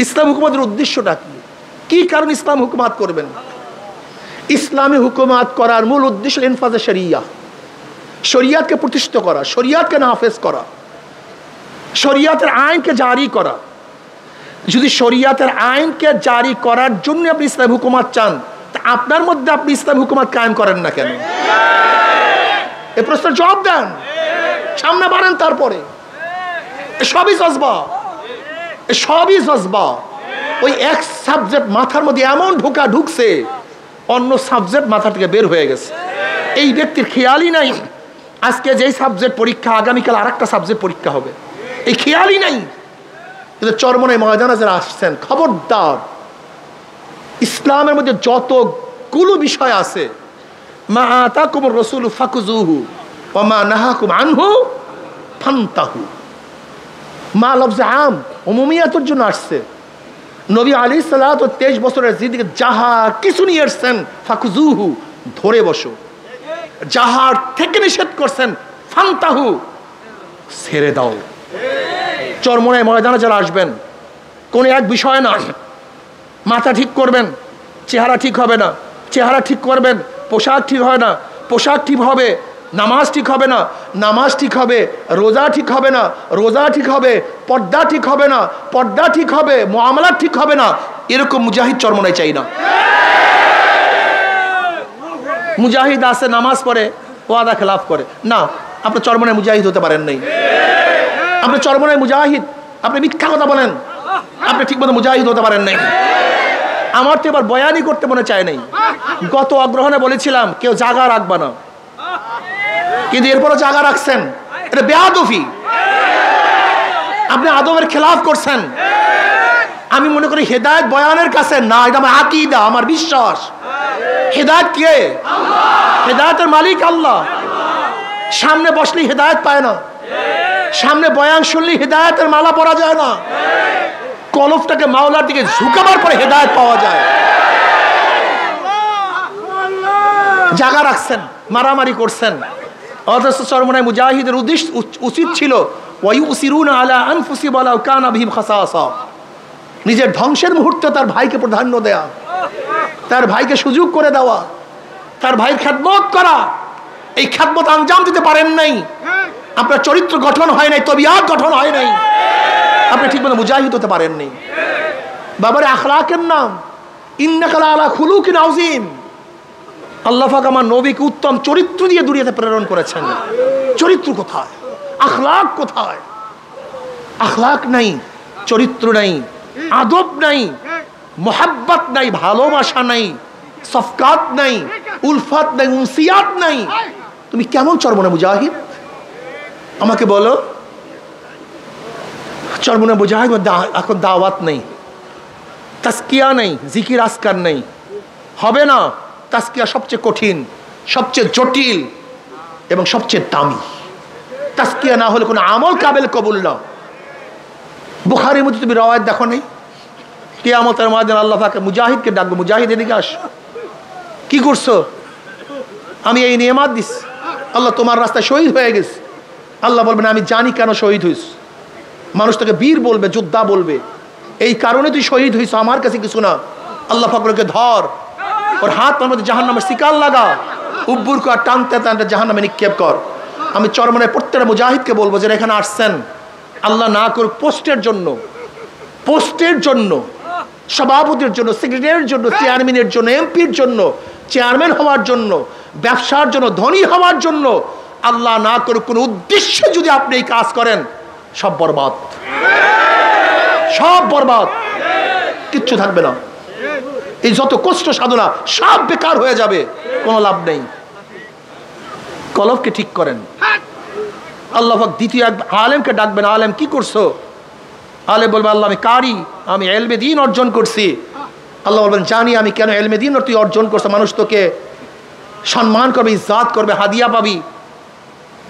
ইসলাম হুকুমাতের উদ্দেশ্যটা কি? কি কারণ ইসলাম হুকুমাত করবেন? ইসলামী হুকুমাত করার মূল উদ্দেশ্য ইনফাজে শরিয়া, শরিয়াতকে প্রতিষ্ঠিত করা, শরিয়াতকে নাফেজ করা, শরিয়াতের আইনকে জারি করা। যদি শরিয়াতের আইনকে জারি করার জন্য আপনি ইসলাম হুকুমাত চান, তা আপনার মধ্যে আপনি ইসলাম হুকুমাত কায়েম করেন না কেন? এই প্রশ্নের জবাব দেন, সামনে বাড়েন। তারপরে সবই জজবা, সবই জজবা। ওই এক সাবজেক্ট মাথার মধ্যে এমন ঢুকছে, অন্য সাবজেক্ট মাথা থেকে বের হয়ে গেছে। এই ব্যক্তির খেয়ালই নাই আজকে যেই সাবজেক্ট পরীক্ষা, আগামীকাল আরেকটা সাবজেক্ট পরীক্ষা হবে, এই খেয়ালই নাই। কিন্তু চরমনাই ময়দানে যারা আসছেন, খবরদার, ইসলামের মধ্যে যতগুলো বিষয় আছে, মা আতাকুমুর রাসূলু ফাকুযুহু ওয়া মা নাহাকুম আনহু ফান্তাহু। মা লফজে আম, উমুমিয়াতের জন্য আসছে। নবী আলাইহিস সালাতু 23 বছরের জিন্দেগি যাহা কিছু নিয়ে এসেছেন, ফাকুযুহু, ধরে বসো। যাহার থেকে নিষেধ করছেন, ফান্তাহু, ছেড়ে দাও। চরমনাই ময়দানে যারা আসবেন, কোন এক বিষয় না, মাথা ঠিক করবেন, চেহারা ঠিক হবে না, চেহারা ঠিক করবেন, পোশাক ঠিক হয় না, পোশাক ঠিক হবে, নামাজ ঠিক হবে না, নামাজ ঠিক হবে, রোজা ঠিক হবে না, রোজা ঠিক হবে, পর্দা ঠিক হবে না, পর্দা ঠিক হবে, মুআমালা ঠিক হবে না। এরকম মুজাহিদ চরমনাই চাই না। মুজাহিদ আছে নামাজ পড়ে ওয়াদা খেলাফ করে না, আপনি চরমনায় মুজাহিদ হতে পারেন নাই। আপনি চরমনায় মুজাহিদ, আপনি মিথ্যা কথা বলেন, আপনি ঠিকমতো মুজাহিদ হতে পারেন নাই। আমার তো এবার বয়ানই করতে মনে চায় নাই। গত অগ্রহণে বলেছিলাম কেউ জাগা রাখবা না, কিন্তু এরপরও জাগা রাখছেন, এটা বেয়াদবি। আপনি আদবের খেলাফ করছেন। আমি মনে করি হেদায়েত বয়ানের কাছে না, এটা আমার আকীদা, আমার বিশ্বাস। হেদায়েত কে? হেদায়েতের মালিক আল্লাহ। সামনে বসলেই হেদায়েত পায় না, সামনে বয়ান শুনলেই হেদায়েতের মালা পরা যায় না। কলফটাকে মাওলার দিকে ঝুঁকাবার পরে হেদায়েত পাওয়া যায়। জাগা রাখছেন, মারামারি করছেন, অথচ চরমনায় মুজাহিদের উচিত ছিল ওয়ায়ুসিরুনা আলা আনফুসিহিম ওয়ালাউ কানা বিহিম খাসাসা, নিজের ধ্বংসের মুহূর্তে তার ভাইকে প্রাধান্য দেয়া, তার ভাইকে সুযোগ করে দেওয়া, তার ভাইয়ের খেদমত করা। এই খেদমত আঞ্জাম দিতে পারেন নাই, আপনার চরিত্র গঠন হয় নাই, তবিয়ত গঠন হয় নাই, আপনি ঠিকমতো মুজাহিদ হতে পারেননি। বাবারে আখলাকের নাম, ইন্নাকা লাআলা খুলুকিন আযীম। আল্লাহ পাক আমার নবীকে উত্তম চরিত্র দিয়ে দুনিয়াতে প্রেরণ করেছেন। চরিত্র কোথায়? আখলাক কোথায়? আখলাক নাই, চরিত্র নাই, আদব নাই, মোহাব্বত নাই, ভালোবাসা নাই, সফকাত নাই, উলফাত নাই, উনসিয়াত নাই। তুমি কেমন চরমনায় মুজাহিদ আমাকে বলো? চরমনায় মুজাহিদ এখন দাওয়াত নেই, তাজকিয়া নেই, জিকির আসকার নেই, হবে না। তাজকিয়া সবচেয়ে কঠিন, সবচেয়ে জটিল এবং সবচেয়ে দামি। তাজকিয়া না হলে কোনো আমল কাবেল কবুল না। বুখারীর মধ্যে তুমি রওয়ায়াত দেখো নেই? কিয়ামতের ময়দানে আল্লাহ পাক মুজাহিদকে ডাকবে, মুজাহিদ এদিকে আস, কি করছো? আমি এই নিয়ামত দিস, আল্লাহ তোমার রাস্তায় শহীদ হয়ে গেছে। আল্লাহ বলবেন আমি জানি কেন শহীদ হইস। মানুষ তোকে বীর বলবে, যোদ্ধা বলবে, এই কারণে তুই শহীদ হইস, আমার কাছে কিছু না। আল্লাহ পাককে ধর, ওর হাত পার মধ্যে জাহান্নামের শিকার লাগা, উব্বুর কর, টানতে টানতে জাহান্নামে নিক্ষেপ কর। আমি চরমনায় প্রত্যেকটা মুজাহিদকে বলবো যারা এখানে আসছেন, আল্লাহ না করুক পোস্টের জন্য, পোস্টের জন্য, সভাপতির জন্য, সেক্রেটারির জন্য, চেয়ারম্যানের জন্য, এমপির জন্য, চেয়ারম্যান হওয়ার জন্য, ব্যবসার জন্য, ধনী হওয়ার জন্য, আল্লাহ না করুক কোনো উদ্দেশ্যে যদি আপনি এই কাজ করেন, সব বরবাদ, সব বরবাদ, কিচ্ছু থাকবে না। এই যত কষ্ট সাধনা সব বেকার হয়ে যাবে, কোনো লাভ নেই। কলবকে ঠিক করেন। আল্লাহ পাক দ্বিতীয় এক আলেমকে ডাকবেন, আলেম কি করছো? আলেম বলবে আল্লাহ আমি কারি, আমি ইলমে দ্বীন অর্জন করছি। আল্লাহ বলবেন জানি আমি কেন ইলমে দ্বীন তুই অর্জন করছো, মানুষ তোকে সম্মান করবে, ইজ্জত করবে, হাদিয়া পাবি,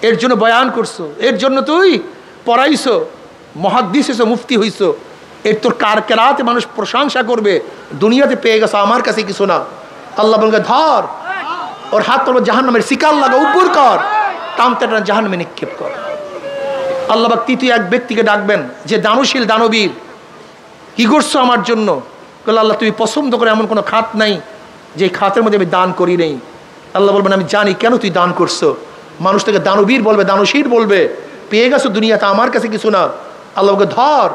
এর জন্য বয়ান করছো, এর জন্য তুই পড়াইছো, মুহাদ্দিস হইছো, মুফতি হইছো, এর তোর কার কেরাতে মানুষ প্রশংসা করবে, দুনিয়াতে পেয়ে গেছো, আমার কাছে কিছু না। আল্লাহ বলবে ধর, ওর হাত তোর জাহান্নামের শিকার লাগা, উপর কর, টানতে টান জাহান্নামে নিক্ষেপ কর। আল্লাহ পাক তৃতীয় এক ব্যক্তিকে ডাকবেন যে দানশীল, দানবীর, কি করছো আমার জন্য? বলে আল্লাহ তুমি পছন্দ করে এমন কোনো খাত নাই যে খাতের মধ্যে আমি দান করি নেই। আল্লাহ বলবেন আমি জানি কেন তুই দান করছো। মানুষ থেকে দানবীর বলবে, দানশীল বলবে, পেয়ে গেছো দুনিয়াতে, আমার কাছে কিছু না। আল্লাহ ওকে ধর,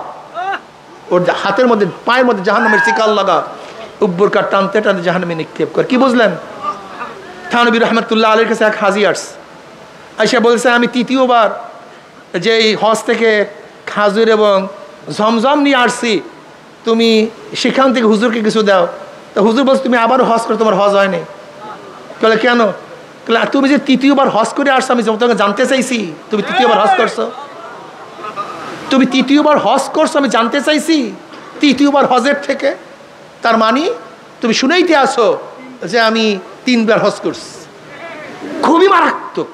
ওর হাতের মধ্যে পায়ের মধ্যে জাহান্নামের শিকার লাগা, উব্বর কার টানতে টানতে জাহান্নামে নিক্ষেপ কর। কি বুঝলেন? থানবী রহমতুল্লাহ আলীর কাছে এক হাজি আসছে, আইসা বলছে আমি তৃতীয়বার যে এই হজ থেকে খাজুর এবং ঝমঝম নিয়ে আসছি, তুমি সেখান থেকে হুজুরকে কিছু দাও। তো হুজুর বলছে তুমি আবারও হজ করে, তোমার হজ হয়নি। বলে কেন? তুমি যে তৃতীয়বার হজ করে আসছো, আমি তোমাকে জানতে চাইছি তুমি তৃতীয়বার হজ করছো, তুমি তৃতীয়বার হজ করছো, আমি জানতে চাইছি তৃতীয়বার হজের থেকে, তার মানে তুমি শুনেইতে আসো যে আমি 3 বার হজ করছি। খুবই মারাত্মক,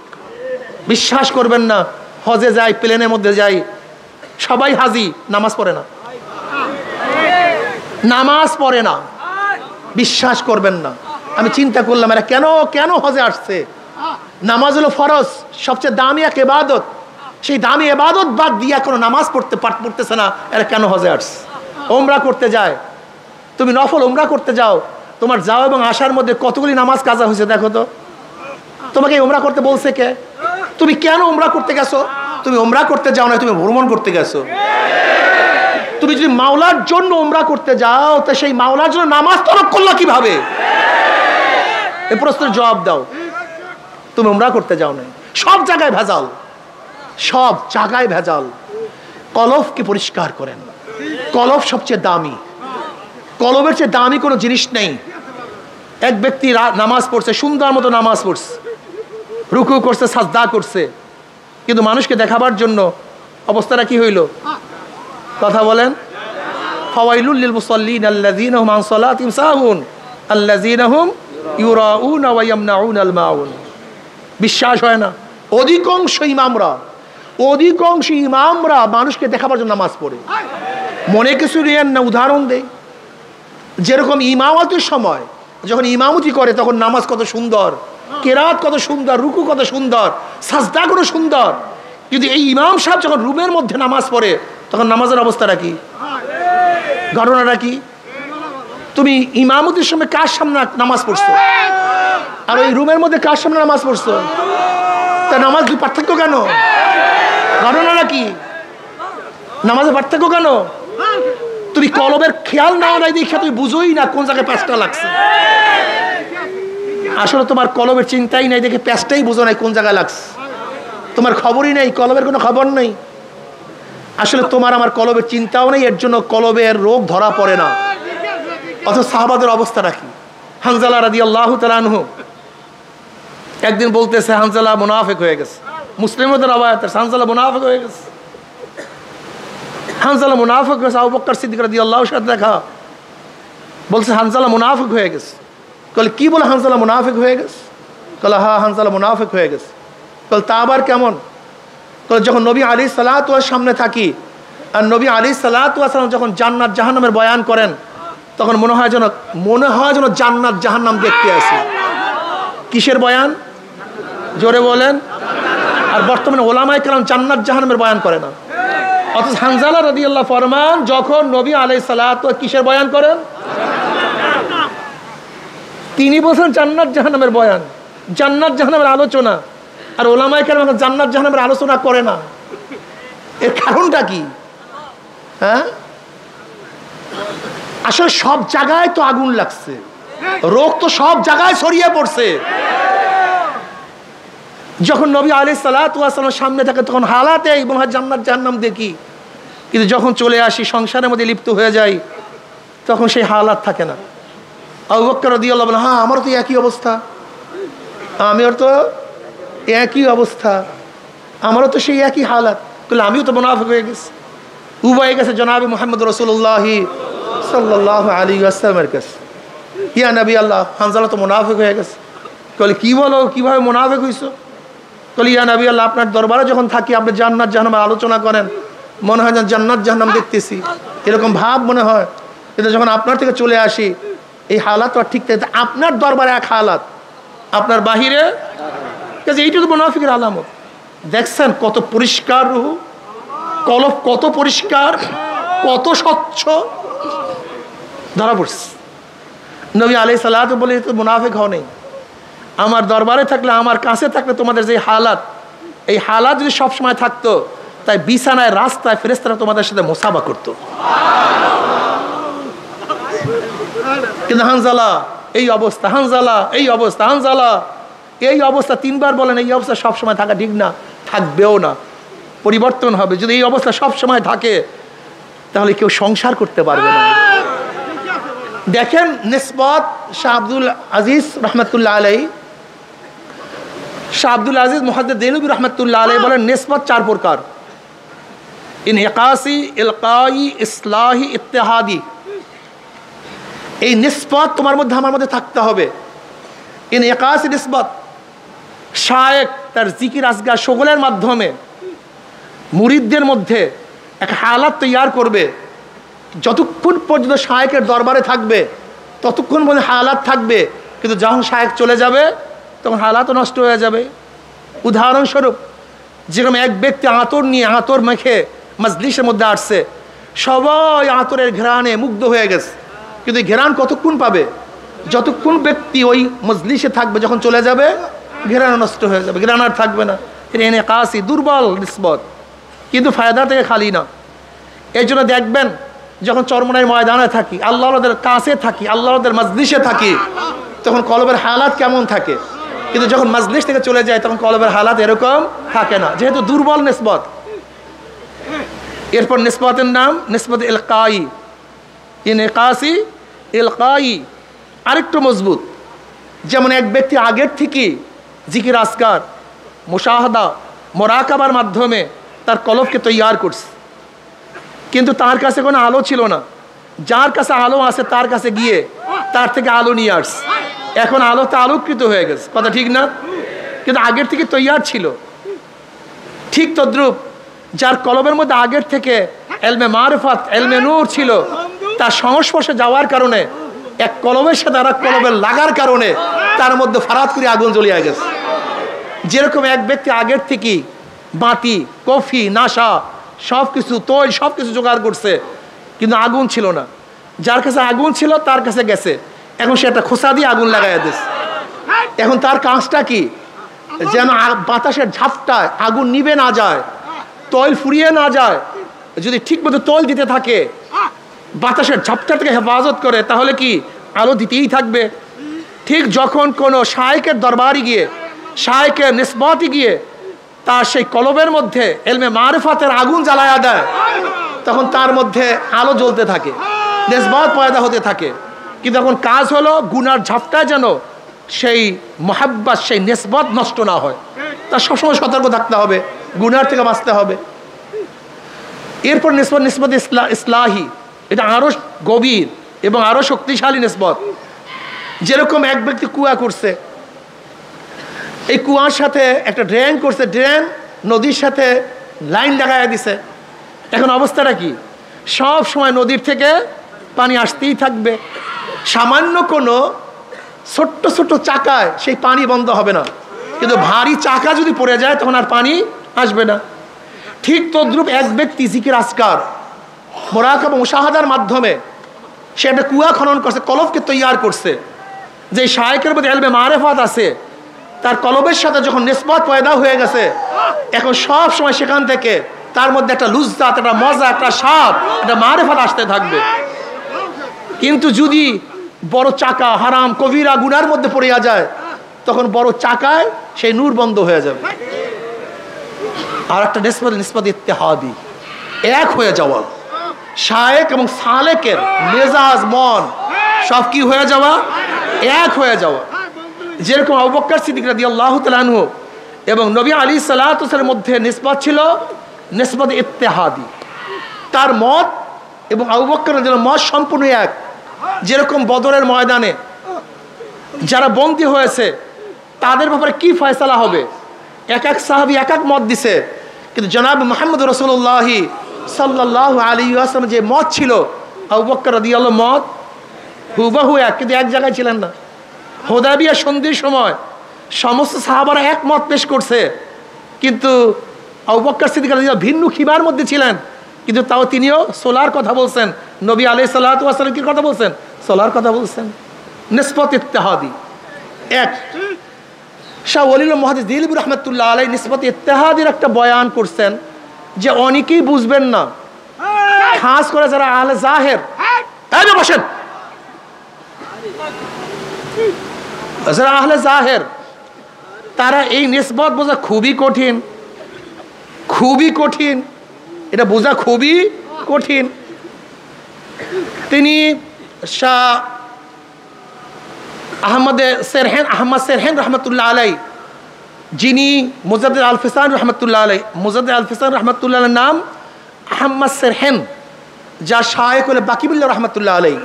বিশ্বাস করবেন না। হজে যাই, প্লেনের মধ্যে যাই, সবাই হাজি, নামাজ পড়ে না, নামাজ পড়ে না, বিশ্বাস করবেন না। আমি চিন্তা করলাম এরা কেন কেন হজে আসছে? নামাজ হলো ফরজ, সবচেয়ে দামি এক ইবাদত, সেই দামি ইবাদত বাদ দিয়ে কোনো নামাজ পড়তেছে না, এরা কেন হজে আসছে? ওমরা করতে যায়, তুমি নফল ওমরা করতে যাও, তোমার যাওয়া এবং আসার মধ্যে কতগুলি নামাজ কাজা হয়েছে দেখো তো। তোমাকে ওমরা করতে বলছে কে? তুমি কেন ওমরা করতে গেছো? তুমি ওমরা করতে যাও না, তুমি ভ্রমণ করতে গেছো। তুমি যদি মাওলার জন্য ওমরা করতে যাও, তা সেই মাওলার জন্য নামাজ তরক করলা কিভাবে? এই প্রশ্নের জবাব দাও। তুমি উমরা করতে যাও না, সব জায়গায় ভেজাল, সব জায়গায় ভেজাল। কলবকে পরিষ্কার করেন। কলব সবচেয়ে দামি, কলবের চেয়ে দামি কোনো জিনিস নেই। এক ব্যক্তি নামাজ পড়ছে, সুন্দর মতো নামাজ পড়ছে, রুকু করছে, সাজদা করছে, কিন্তু মানুষকে দেখাবার জন্য অবস্থাটা কি হইল? কথা বলেন। ফাওয়াইলুল লিল মুসাল্লিন আল্লাযীনা হুম আন সালাতিহিম সাহুন আল্লাযীনা হুম ইউরাউনা ওয়া ইয়ামনাউনাল মাউন। বিশ্বাস হয় না? অধিকাংশ ইমামরা মানুষকে দেখাবার জন্য নামাজ পড়ে। মনে কিছু নেন না, উদাহরণ দেই। যেরকম ইমামতের সময় যখন ইমামতি করে তখন নামাজ কত সুন্দর, কেরাত কত সুন্দর, রুকু কত সুন্দর, সাজদা কত সুন্দর, কিন্তু এই ইমাম সাহেব যখন রুমের মধ্যে নামাজ পড়ে তখন নামাজের অবস্থাটা কি? ঘটনাটা কি? তুমি ইমামতির সময় কার সামনে নামাজ পড়ছো আর ওই রুমের মধ্যে কার সামনে নামাজ পড়ছো? তা নামাজ দুই পার্থক্য কেন? ঘটনাটা কি? নামাজের পার্থক্য কেন? তুমি কলবের খেয়াল নাও নাই দেখে তুমি বুঝোই না কোন জায়গায় প্যাঁচটা লাগছে। আসলে তোমার কলবের চিন্তাই নাই দেখে প্যাঁচটাই বুঝো নাই কোন জায়গায় লাগছে। তোমার খবরই নেই, কলবের কোনো খবর নেই। আসলে তোমার আমার কলবের চিন্তাও নেই, এর জন্য কলবের রোগ ধরা পড়ে না। অথচ সাহাবাদের অবস্থাটা কি? হানজালা রাদিয়াল্লাহু তাআলা আনহু একদিন বলতেছে হানজালা মুনাফিক হয়ে গেছে। মুসলিমদের রওয়ায়াত হানজালা মুনাফিক হয়ে গেছে। হানজালা মুনাফিক হয়েছে, আবু বকর সিদ্দিক রাদিয়াল্লাহু সাথে দেখা বলছে হানজালা মুনাফিক হয়ে গেছে। বলে কি বলে হানজালা মুনাফিক হয়ে গেছে? বলে হ্যাঁ হানজালা মুনাফিক হয়ে গেছে। বলে তা আবার কেমন? বলে যখন নবী আলাইহিস সালাতু ওয়াস সামনে থাকি আর নবী আলাইহিস সালাতু ওয়াস সালাম যখন জান্নাত জাহান্নামের বয়ান করেন তখন মনে হয় যেন জান্নাত জাহান্নাম দেখতে আসি। কিসের বয়ান? জোরে বলেন। আর বর্তমানে ওলামায়ে কেরাম জান্নাত জাহান্নামের বয়ান করে না। অথচ হানজালা রাদিয়াল্লাহু ফরমান যখন নবী আলাইহিস সালাতু কিসের বয়ান করেন? তিনি বলছেন জান্নাত জাহান্নামের বয়ান, জান্নাত জাহান্নামের আলোচনা। আর ওলামায়ে কেরাম জান্নাত জাহান্নামের আলোচনা করে না। এর কারণটা কি? হ্যাঁ, আসলে সব জায়গায় তো আগুন লাগছে, রোগ তো সব জায়গায় ছড়িয়ে পড়ছে। যখন নবী আলাইহিস সালাতু ওয়াস সালামের সামনে থাকে তখন হালাতে মনে হয় জান্নাত জাহান্নাম দেখি, কিন্তু যখন চলে আসি সংসারের মধ্যে লিপ্ত হয়ে যাই তখন সেই হালাত থাকে না। আবু বকর রাদিয়াল্লাহু আনহু হ্যাঁ আমারও তো একই অবস্থা, আমিও তো একই অবস্থা, আমারও তো সেই একই হালাত। বলে আমিও তো মুনাফিক হয়ে গেছি। উভয় গেছে জনাবে মুহাম্মদ রাসূলুল্লাহ সাল্লাল্লাহু আলাইহি ওয়াসাল্লামের কাছে, ইয়া নবী আল্লাহ হানজালা তো মুনাফিক হয়ে গেছে। বলে কি বলো, কিভাবে মুনাফিক হইছো? বলে ইয়া নবী আল্লাহ আপনার দরবারে যখন থাকি আপনি জান্নাত জাহান্নামের আলোচনা করেন, মনে হয় যেন জান্নাত জাহান্নাম দেখতেছি, এরকম ভাব মনে হয়। কিন্তু যখন আপনার থেকে চলে আসি এই হালাত আর ঠিক থাকে। আপনার দরবারে এক হালাত, আপনার বাহিরে, এইটা তো মুনাফিকের আলামত। দেখছেন কত পরিষ্কার রূহ, কলব কত পরিষ্কার, কত স্বচ্ছ, ধরা পড়ছে। নবী আলাইহিস সালাতু বলে তো মুনাফিক হও নেই, আমার দরবারে থাকলে আমার কাছে থাকলে তোমাদের যে হালাত, এই হালাত যদি সবসময় থাকতো তাই বিছানায় রাস্তায় ফেরেশতারা তোমাদের সাথে মুসাফা করতো। কিন্তু হানজালা এই অবস্থা, হানজালা এই অবস্থা, হানজালা এই অবস্থা, তিনবার বলেন এই অবস্থা সবসময় থাকা ঠিক না, থাকবেও না, পরিবর্তন হবে। যদি এই অবস্থা সবসময় থাকে তাহলে কেউ সংসার করতে পারবে না। দেখেন নিসবত শাহ আব্দুল আজিজ রহমতুল্লাহ আলাইহি, শাহ আব্দুল আজিজ মুহাদ্দিস দেলবি রহমতুল্লাহ আলাইহি বলেন নিসবত চার প্রকার: ইনহিকাসি, ইলকাই, ইসলাহি, ইত্তেহাদি। এই নিসবত তোমার মধ্যে আমার মধ্যে থাকতে হবে। ইনহিকাসি নিসবত, শায়েখ তার জিকির আজগার সকলের মাধ্যমে মুরিদদের মধ্যে এক হালাত তৈয়ার করবে। যতক্ষণ পর্যন্ত শায়েকের দরবারে থাকবে ততক্ষণ পর্যন্ত হালাত থাকবে, কিন্তু যখন শায়েক চলে যাবে তখন হালাতও নষ্ট হয়ে যাবে। উদাহরণস্বরূপ যেরকম এক ব্যক্তি আতর নিয়ে আতর মেখে মজলিসের মধ্যে আসছে, সবাই আতরের ঘ্রাণে মুগ্ধ হয়ে গেছে, কিন্তু ঘ্রাণ কতক্ষণ পাবে? যতক্ষণ ব্যক্তি ওই মজলিসে থাকবে, যখন চলে যাবে ঘ্রাণ নষ্ট হয়ে যাবে, ঘ্রাণ আর থাকবে না। এনে কাশি দুর্বল নিসবত, কিন্তু ফায়দা থেকে খালি না। এই জন্য দেখবেন যখন চরমনাই ময়দানে থাকি, আল্লাহদের কাছে থাকি, আল্লাহদের মজলিসে থাকি, তখন কলবের হালাত কেমন থাকে। কিন্তু যখন মাজলিস থেকে চলে যায় তখন কলবের হালাত এরকম থাকে না, যেহেতু দুর্বল নিসবত। এরপর নিসবতের নাম নিসবত ইলকাই, ইনকাসি ইলকাই, আরেকটু মজবুত। যেমন এক ব্যক্তি আগের থেকে জিকির আসকার মুশাহাদা মোরাকাবার মাধ্যমে তার কলবকে তৈয়ার করছে, কিন্তু তার কাছে কোনো আলো ছিল না। যার কাছে আলো আছে তার কাছে গিয়ে তার থেকে আলো নিয়ে আসছে, এখন আলোতে আলোকৃত হয়ে গেছে, কথা ঠিক না? কিন্তু আগের থেকে তৈয়ার ছিল। ঠিক তদ্রূপ যার কলবের মধ্যে আগের থেকে এলমে মারিফাত এলমে নূর ছিল, তার সংস্পর্শে যাওয়ার কারণে এক কলবের সাথে আর এক কলবের লাগার কারণে তার মধ্যে ফারাত করে আগুন জ্বলিয়ে গেছে। যেরকম এক ব্যক্তি আগের থেকে বাতি কফি নাশা সব কিছু তৈল সব কিছু জোগাড় করছে, কিন্তু আগুন ছিল না। যার কাছে আগুন ছিল তার কাছে গেছে, এখন সে একটা খোসা দিয়ে আগুন লাগাই দিচ্ছে। এখন তার কাজটা কি? যেন বাতাসের ঝাপটায় আগুন নিভে না যায়, তৈল ফুরিয়ে না যায়। যদি ঠিক মতো তৈল দিতে থাকে, বাতাসের ঝাপটা থেকে হেফাজত করে, তাহলে কি আলো দিতেই থাকবে। ঠিক যখন কোনো শায়েকের দরবারে গিয়ে শায়েকের নিসবতে গিয়ে তার সেই কলবের মধ্যে এলমে মারিফাতের আগুন জ্বালায়া দেয়, তখন তার মধ্যে আলো জ্বলতে থাকে, নিসবত পয়দা হতে থাকে। কিন্তু এখন কাজ হলো গুনার ঝাপটায় যেন সেই মোহাব্বত সেই নিসবত নষ্ট না হয়, তার সবসময় সতর্ক থাকতে হবে, গুনার থেকে বাঁচতে হবে। এরপর নিসবত ইসলাহি, এটা আরো গভীর এবং আরো শক্তিশালী নিসবত। যেরকম এক ব্যক্তি কুয়া করছে, এই কুয়ার সাথে একটা ড্রেন করছে, ড্রেন নদীর সাথে লাইন লাগাইয়া দিছে। এখন অবস্থাটা কি? সব সময় নদীর থেকে পানি আসতেই থাকবে, সামান্য কোনো ছোট্ট ছোট্ট চাকায় সেই পানি বন্ধ হবে না, কিন্তু ভারী চাকা যদি পড়ে যায় তখন আর পানি আসবে না। ঠিক তদ্রূপ এক ব্যক্তি জিকির আসকার মোরাকাবা মুশাহাদার মাধ্যমে সে একটা কুয়া খনন করছে, কলবকে তৈয়ার করছে। যে শায়েকের মধ্যে এলমে মারিফাত আছে, তার কলবের সাথে যখন নিসবত পয়দা হয়ে গেছে, এখন সব সময় সেখান থেকে তার মধ্যে একটা লুজ্জাত, একটা মজা, একটা স্বাদ, একটা মারিফাত আসতে থাকবে। কিন্তু যদি বড় চাকা হারাম কবিরা গুনার মধ্যে পড়িয়া যায়, তখন বড় চাকায় সেই নূর বন্ধ হয়ে যাবে। আর একটা নিসবত ইত্তেহাদি, এক হয়ে যাওয়া, শায়েক এবং সালেকের মেজাজ মন সব কি হয়ে যাওয়া, এক হয়ে যাওয়া। যেরকম আবু বকর সিদ্দিক রাদিয়াল্লাহু তাআলা আনহু এবং নবী আলাইহিস সালাতু ওয়াস সালামের মধ্যে নিসবত ছিল নিসবত ইত্তেহাদি, তার মত এবং আবু বকর রাদিয়াল্লাহু মত সম্পূর্ণ এক। যেরকম বদরের ময়দানে যারা বন্দী হয়েছে তাদের ব্যাপারে কি ফয়সালা হবে, এক এক সাহাবী এক এক মত দিছে, কিন্তু জনাব মুহাম্মদ রাসূলুল্লাহ সাল্লাল্লাহু আলাইহি ওয়াসাল্লাম যে মত ছিল আবু বকর রাদিয়াল্লাহু মত হুবহু এক, কিন্তু এক জায়গায় ছিলেন না। হুদায়বিয়া সন্ধির সময় সমস্ত সাহাবারা এক মত পেশ করছে, কিন্তু আবু বকর সিদ্দিক রাদিয়াল্লাহু ভিন্ন খিবার মধ্যে ছিলেন, কিন্তু তাও তিনিও সোলার কথা বলছেন। নবী আলাইহিস সালাতু ওয়াস সালাম কি কথা বলছেন? সোলার কথা বলছেন। নিসবত ইত্তেহাদি এক। শাহ ওয়ালিউল্লাহ মুহাদ্দিস দিলবি রাহমাতুল্লাহ আলাইহি নিসবত ইত্তেহাদির একটা বয়ান করছেন, যে অনেকেই বুঝবেন না, খাস করে যারা আহলে জাহের, এই যে বসেন, যারা আহলে জাহের, তারা এই নিসবত বোঝা খুবই কঠিন, খুবই কঠিন, এটা বোঝা খুবই কঠিন। তিনি শাহ আহমদ সেরহেন রহমতুল্লাহ আলাই, যিনি মুজাদ্দিদ আল ফিসান রহমতুল্লাহ আলাই, মুজাদ্দিদ আল ফিসান রহমতুল্লাহ নাম আহমদ সেরহেন, যা শায়েখ হল বাকিবিল্লাহ রহমতুল্লাহ আলাই।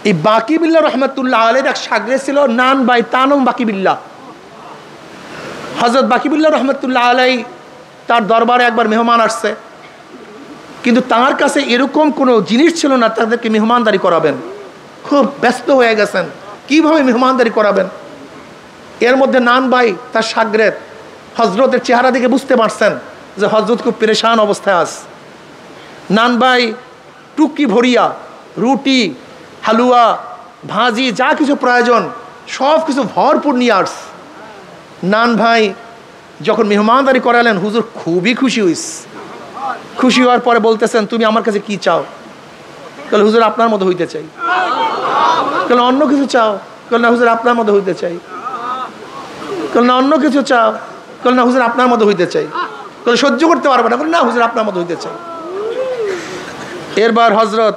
এই বাকিবিল্লাহ রহমতুল্লাহ আলাইর এক শাগরেদ ছিল নান বাই তানম বাকিবিল্লাহ। হযরত বাকিবিল্লাহ রহমতুল্লাহ আলাই তার দরবারে একবার মেহমান আসছে, কিন্তু তার কাছে এরকম কোনো জিনিস ছিল না তাদেরকে মেহমানদারি করাবেন। খুব ব্যস্ত হয়ে গেছেন, কিভাবে মেহমানদারি করাবেন। এর মধ্যে নান ভাই তার শাগরেদ হজরতের চেহারা দেখে বুঝতে পারছেন যে হজরত খুব পেরেশান অবস্থায় আছে। নান ভাই টুকি ভরিয়া রুটি হালুয়া ভাজি যা কিছু প্রয়োজন সব কিছু ভরপুর নিয়ে আস। নান ভাই যখন মেহমানদারি করালেন, হুজুর খুবই খুশি হইস। খুশি হওয়ার পরে বলতেছেন, তুমি আমার কাছে কি চাও? তাহলে হুজুর আপনার মতো হইতে চাই। তাহলে অন্য কিছু চাও? না হুজুর আপনার মতো হইতে চাই। না অন্য কিছু চাও? না হুজুর আপনার মতো হইতে চাই। সহ্য করতে পারবে না? না হুজুর আপনার মতো হইতে চাই। এরবার হজরত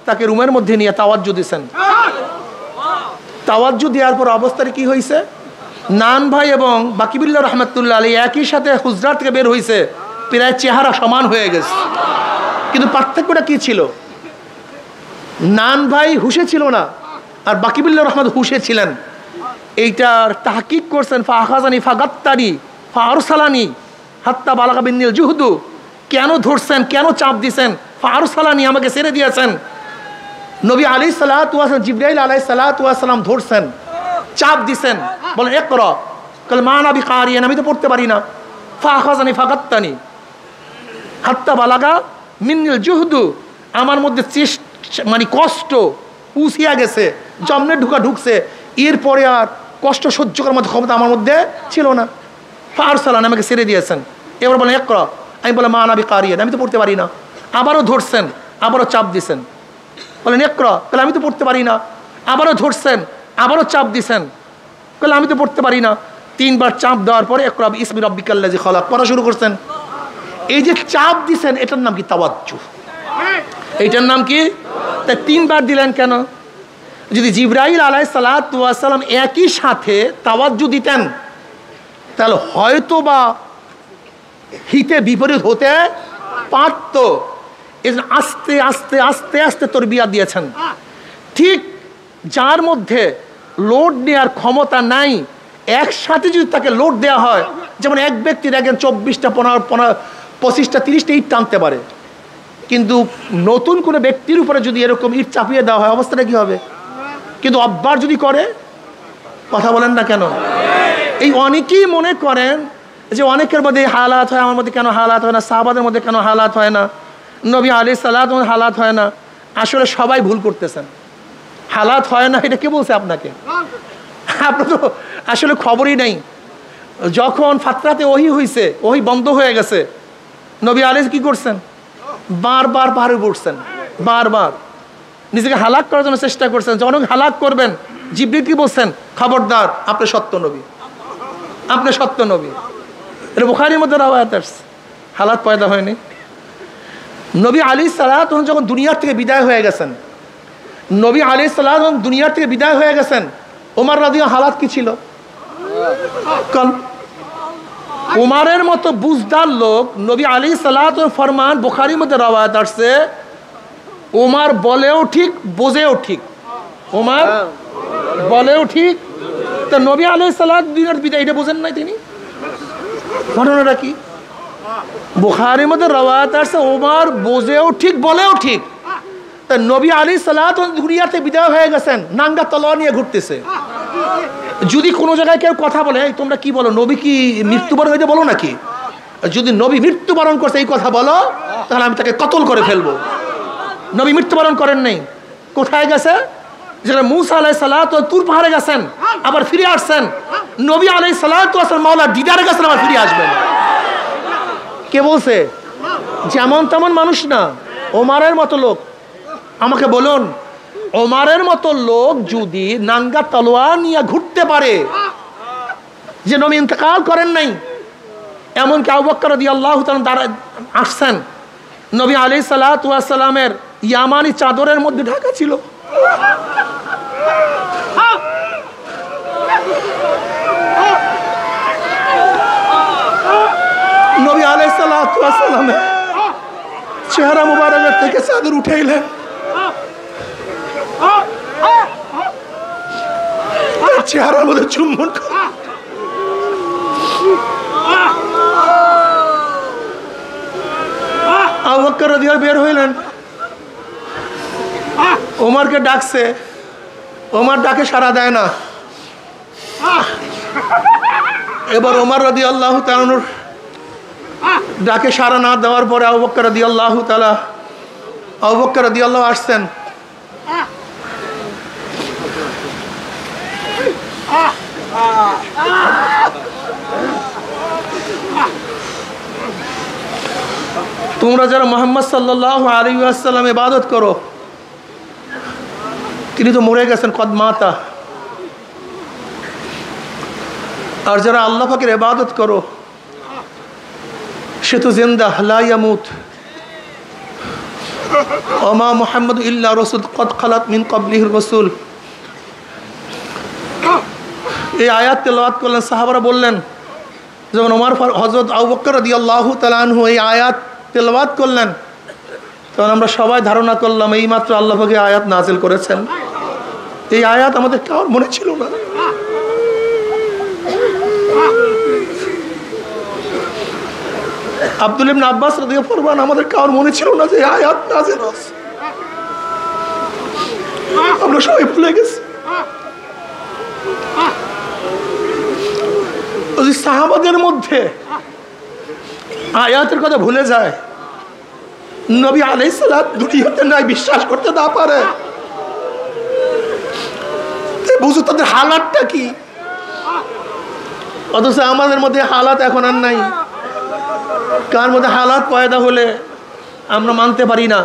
তাকে রুমের মধ্যে নিয়ে তাওয়াজ্জু দিয়েছেন। তাওয়াজ্জু দেওয়ার পর অবস্থাটা কি হয়েছে, নান ভাই এবং বাকিবুল্লাহ রহমতুল্লাহ আলী একই সাথে হুজরাত থেকে বের হয়েছে, প্রায় চেহারা সমান হয়ে গেছে। কিন্তু পার্থক্যটা কি ছিল, নান ভাই হুশে ছিল না আর বাকিবুল্লাহ রহমত হুশে ছিলেন। এইটার তাহকিক করছেন ফাহাজানি ফাগাত্তানি ফারসালানি হাত্তা বালাগা বিন্নিল জুহদু। কেন ধরছেন, কেন চাপ দিছেন? ফারসালানি, আমাকে ছেড়ে দিয়েছেন। নবী আলাইহিস সালাতু ওয়াস সালাম, জিবরাইল আলাইহিস সালাতু ওয়াস সালাম ধরছেন, চাপ দিছেন, বলেন ইকরা। কল মা না বিকারিয়ান, আমি তো পড়তে পারি না। ফাহাজানি ফাগাত্তানি হাত্তা বালাগা মিন্নিল জুহদু, আমার মধ্যে মানে কষ্ট পুষিয়া গেছে, জমনে ঢুকছে। এরপরে আর কষ্ট সহ্য করার মতো ক্ষমতা আমার মধ্যে ছিল না। ফারসালান, আমাকে ছেড়ে দিয়েছেন। এবার বলেন ইকরা, আমি বলে মা না বিকারিয়ান, আমি তো পড়তে পারি না। আবারও ধরছেন, আবারও চাপ দিছেন, বলেন ইকরা। তাহলে আমি তো পড়তে পারি না। আবারও ধরছেন, আবারও চাপ দিছেন, তাহলে আমি তো পড়তে পারি না। 3 বার চাপ দেওয়ার পরে ইকরা বিসমি রাব্বিকাল্লাযী খালাক পড়া শুরু করছেন। এই যে চাপ দিছেন, এটার নাম কি? তাওয়াজ্জু। এইটার নাম কি? তা 3 বার দিলেন কেন? যদি জিবরাইল আলাইহিস সালাতু ওয়াস সালাম একই সাথে তাওয়াজ্জু দিতেন, তাহলে হয়তো বা হিতে বিপরীত হতে পারত। আস্তে আস্তে আস্তে আস্তে তরবিয়া দিয়েছেন। ঠিক যার মধ্যে লোড নেওয়ার ক্ষমতা নাই, একসাথে যদি তাকে লোড দেওয়া হয়, যেমন এক ব্যক্তি দেখেন 24টা 25টা 30টা ইট টানতে পারে, কিন্তু নতুন কোনো ব্যক্তির উপরে যদি এরকম ইট চাপিয়ে দেওয়া হয়, অবস্থাটা কি হবে? কিন্তু অব্বার যদি করে, কথা বলেন না কেন? এই অনেকেই মনে করেন যে অনেকের মধ্যে হালাত হয়, আমার মধ্যে কেন হালাত হয় না, সাহাবাদের মধ্যে কেন হালাত হয় না, নবী আলাইহিস সালাতু হালাত হয় না। আসলে সবাই ভুল করতেছেন। হালাত হয় না এটা কে বলছে আপনাকে? আপনার তো আসলে খবরই নেই। যখন ফাতরাতে ওহী হয়েছে, ওহী বন্ধ হয়ে গেছে, নবী আলাইহিস কি করছেন? বারবার পাহাড়ে উঠছেন, বারবার নিজেকে হালাক করার জন্য চেষ্টা করছেন। যখন হালাক করবেন, জিবরিল কি বলছেন? খবরদার, আপনি সত্য নবী, আপনি সত্য নবী। এটা বুখারীর মধ্যে রাওয়ায়াত আছে। হালাত পয়দা হয়নি। নবী আলাইহিস সালাত যখন দুনিয়ার থেকে বিদায় হয়ে গেছেন, নবী আলাইহিস সালাত দুনিয়ার থেকে বিদায় হয়ে গেছেন, ওমর রাদিয়াল্লাহু হালাত কি ছিল? ওমরের মতো বুঝদার লোক, নবী আলাইহিস সালাত ফরমান বুখারীর মধ্যে রাওয়ায়াত আছে, ওমর বলেও ঠিক বোঝেও ঠিক। ওমর বলেও ঠিক। তো নবী আলাইহিস সালাত দুনিয়ার বিদায়, এটা বোঝেন নাই তিনি? ঘটনাটা কি? বুখারীর মধ্যে রাওয়ায়াত আছে, ওমর বোঝেও ঠিক বলেও ঠিক। তা নবী আলাইহিস সালাত দুনিয়াতে বিদায় হয়ে গেছেন, নাঙ্গা তলোয়ার নিয়ে ঘুরতেছে। যদি কোনো জায়গায় কেউ কথা বলে, তোমরা কি বলো, নবী কি মৃত্যুবরণ হইতে বলো নাকি? যদি নবী মৃত্যুবরণ করছে এই কথা বলো, তাহলে আমি তাকে কতল করে ফেলবো। নবী মৃত্যুবরণ করেন নাই। কোথায় গেছে? যেখানে মূসা আলাইহিস সালাত তুর পাহাড়ে গেছেন, আবার ফিরে আসছেন। নবী আলাইহিস সালাত মাওলার দিদারে গেছেন, আবার ফিরে আসবেন। কে বলছে? যেমন তেমন মানুষ না, ওমরের মতো লোক। আমাকে বলুন, ওমরের মতো লোক যদি নাঙ্গা তলোয়ার নিয়ে ঘুরতে পারে, যে নবী ইন্তেকাল করেন নাই, এমনকি আবু বকর রাদিয়াল্লাহু তাআলা দ্বারা আসছেন, নবী আলাইহিস সালাতু ওয়াস সালামের ইয়ামানি চাদরের মধ্যে ঢাকা ছিল। নবী আলাইহিস সালাতু ওয়াস সালামের চেহারা মুবারকের থেকে চাদর উঠাইলেন, চেহারার মধ্যে চুম্বন করে আবু বকর রাদিয়াল্লাহু বের হইলেন, ওমরকে ডাকছে। ওমর ডাকে সাড়া দেয় না। এবার ওমর রাদিয়াল্লাহু তাআলা ডাকে সাড়া না দেওয়ার পরে আবু বকর রাদিয়াল্লাহু আসছেন। তোমরা যারা মুহাম্মদ সাল্লাল্লাহু আলাইহি ওয়াসাল্লাম ইবাদত করো, তিনি তো মরে গেছেন, কদ মাতা, আর যারা আল্লাহ পাকের ইবাদত করো সে তো জিন্দা, লা ইয়ামুত। ওমা মুহাম্মাদু ইল্লা রাসূল কদ খালাত মিন ক্বাবলিহির রাসূল। এই আয়াত তেলাওয়াত করলেন, সাহাবারা বললেন, যখন হযরত আবু বকর রাদিয়াল্লাহু তাআলা আনহু এই আয়াত তেলাওয়াত করলেন, তখন আমরা সবাই ধারণা করলাম এইমাত্র আল্লাহ পাক এই আয়াত নাযিল করেছেন। এই আয়াত আমাদের কারোর মনে ছিল না। আব্দুল্লাহ ইবনে আব্বাস রাদিয়াল্লাহু আনহু আমাদের কারোর মনে ছিল না যে আয়াত নাযিল হচ্ছে। আমরা সবাই ভুলে গেছি। ওই সাহাবাদের মধ্যে আয়াতের কথা ভুলে যায়, নবী আলাইহিস সালাত দুনিয়াতে নাই বিশ্বাস করতে না পারে। বুঝো তাদের হালাতটা কি। অথচ আমাদের মধ্যে হালাত এখন আর নাই। কার মধ্যে হালাত পয়দা হলে আমরা মানতে পারি না।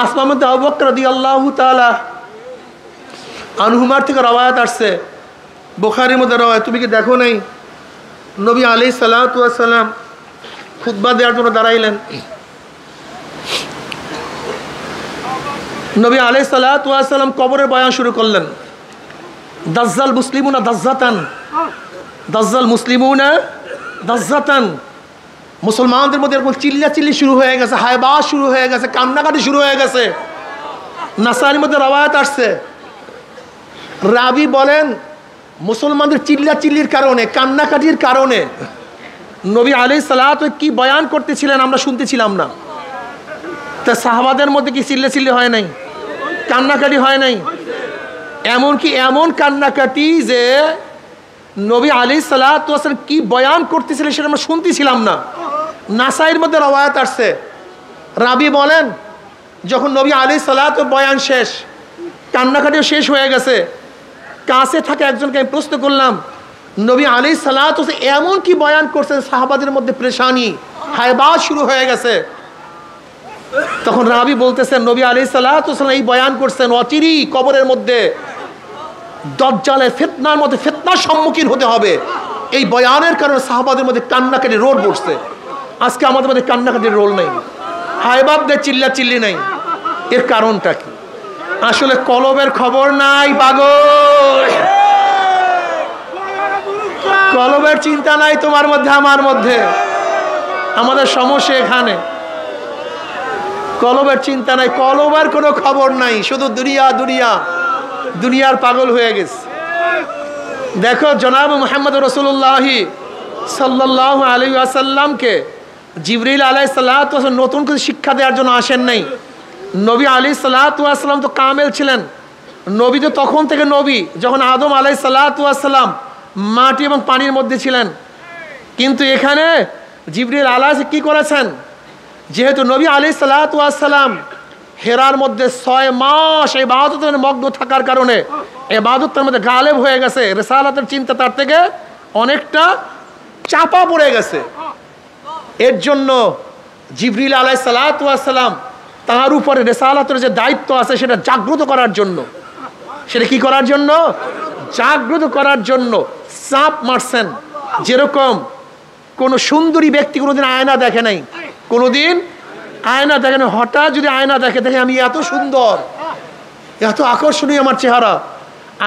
আসমা মধ্যে আবু বকর রাদিয়াল্লাহু তাআলা আনহুমার থেকে রওয়ায়াত আসছে, বুখারীর মধ্যে রওয়ায়াত। তুমি কি দেখো নাই নবী আলাইহিস সালাতু ওয়াস সালাম খুতবা দেওয়ার জন্য দাঁড়াইলেন। নবী আলাইহিস সালাতু ওয়াস সালাম কবরের বয়ান শুরু করলেন। দাজ্জাল মুসলিমুনা দাজ্জাতান, দাজ্জাল মুসলিমুনা দাজ্জাতান। মুসলমানদের মধ্যে এরকম চিল্লাচিল্লি শুরু হয়ে গেছে, হায়বাস শুরু হয়ে গেছে, কান্নাকাটি শুরু হয়ে গেছে। নাসাইর মধ্যে রওয়ায়াত আসছে, রাবি বলেন মুসলমানদের চিল্লাচিল্লির কারণে, কান্নাকাটির কারণে নবী আলাইহিস সালাতু কি বয়ান করতেছিলেন আমরা শুনতেছিলাম না। তা সাহাবাদের মধ্যে কি চিল্লাচিল্লি হয় নাই, কান্নাকাটি হয় নাই? এমনকি এমন কান্নাকাটি যে নবী আলাইহিস সালাতু ওয়াস সালাম কি বয়ান করতেছিলেন সেটা আমরা শুনতেছিলাম না। নাসাইর মধ্যে রওয়ায়াত আসছে, রাবি বলেন যখন নবী আলাইহিস সালাতু বয়ান শেষ, কান্নাকাটিও শেষ হয়ে গেছে, কাছে থাকা একজনকে আমি প্রশ্ন করলাম, নবী আলাইহিস সালাতু ওয়াস সালাম এমন কি বয়ান করছেন সাহাবাদের মধ্যে পেরেশানি, হায়বাস শুরু হয়ে গেছে। তখন রাবি বলতেছেন নবী আলাইহিস সালাতু ওয়াস সালাম এই বয়ান করছেন অচিরেই কবরের মধ্যে দাজ্জালের ফিতনার মধ্যে ফিতনার সম্মুখীন হতে হবে। এই বয়ানের কারণে সাহাবাদের মধ্যে কান্নাকাটি রোল পড়ছে। আজকে আমাদের মধ্যে কান্নাকাটির রোল নেই, হায়বাবদের চিল্লাচিল্লি নেই। এর কারণটা কি? আসলে কলবের খবর নাই পাগল। কলবের চিন্তা নাই তোমার মধ্যে আমার মধ্যে। আমাদের সমস্যা এখানে, কলবের চিন্তা নাই, কলবের কোনো খবর নাই, শুধু দুনিয়া দুনিয়া, দুনিয়ার পাগল হয়ে গেছে। দেখো জনাব মুহাম্মদ রাসূলুল্লাহ সাল্লাল্লাহু আলাইহি ওয়াসাল্লামকে জিবরিল আলাইহিস সালাতু ওয়াস সালাম নতুন কিছু শিক্ষা দেওয়ার জন্য আসেন নাই। নবী আলাইহিস সালাতু ওয়াস সালাম তো কামেল ছিলেন। নবী তো তখন থেকে নবী যখন আদম আলাইহিস সালাতু ওয়াস সালাম মাটি এবং পানির মধ্যে ছিলেন। কিন্তু এখানে জিবরিল আলাইহিস কি করেছেন, যেহেতু নবী আলাইহিস সালাতু ওয়াস সালাম হেরার মধ্যে 6 মাস ইবাদতের মগ্ন থাকার কারণে ইবাদতের মধ্যে গালেব হয়ে গেছে, রিসালাতের চিন্তা তার থেকে অনেকটা চাপা পড়ে গেছে। এর জন্য জিবরিল আলাইহিস সালাতু ওয়াস সালাম তার উপরে রিসালাতের যে দায়িত্ব আছে সেটা জাগ্রত করার জন্য, সেটা কি করার জন্য, জাগ্রত করার জন্য চাপ মারছেন। যেরকম কোনো সুন্দরী ব্যক্তি কোনোদিন আয়না দেখে নাই, কোনোদিন আয়না দেখে না, হঠাৎ যদি আয়না দেখে, দেখে আমি এত সুন্দর, এত আকর্ষণীয় আমার চেহারা।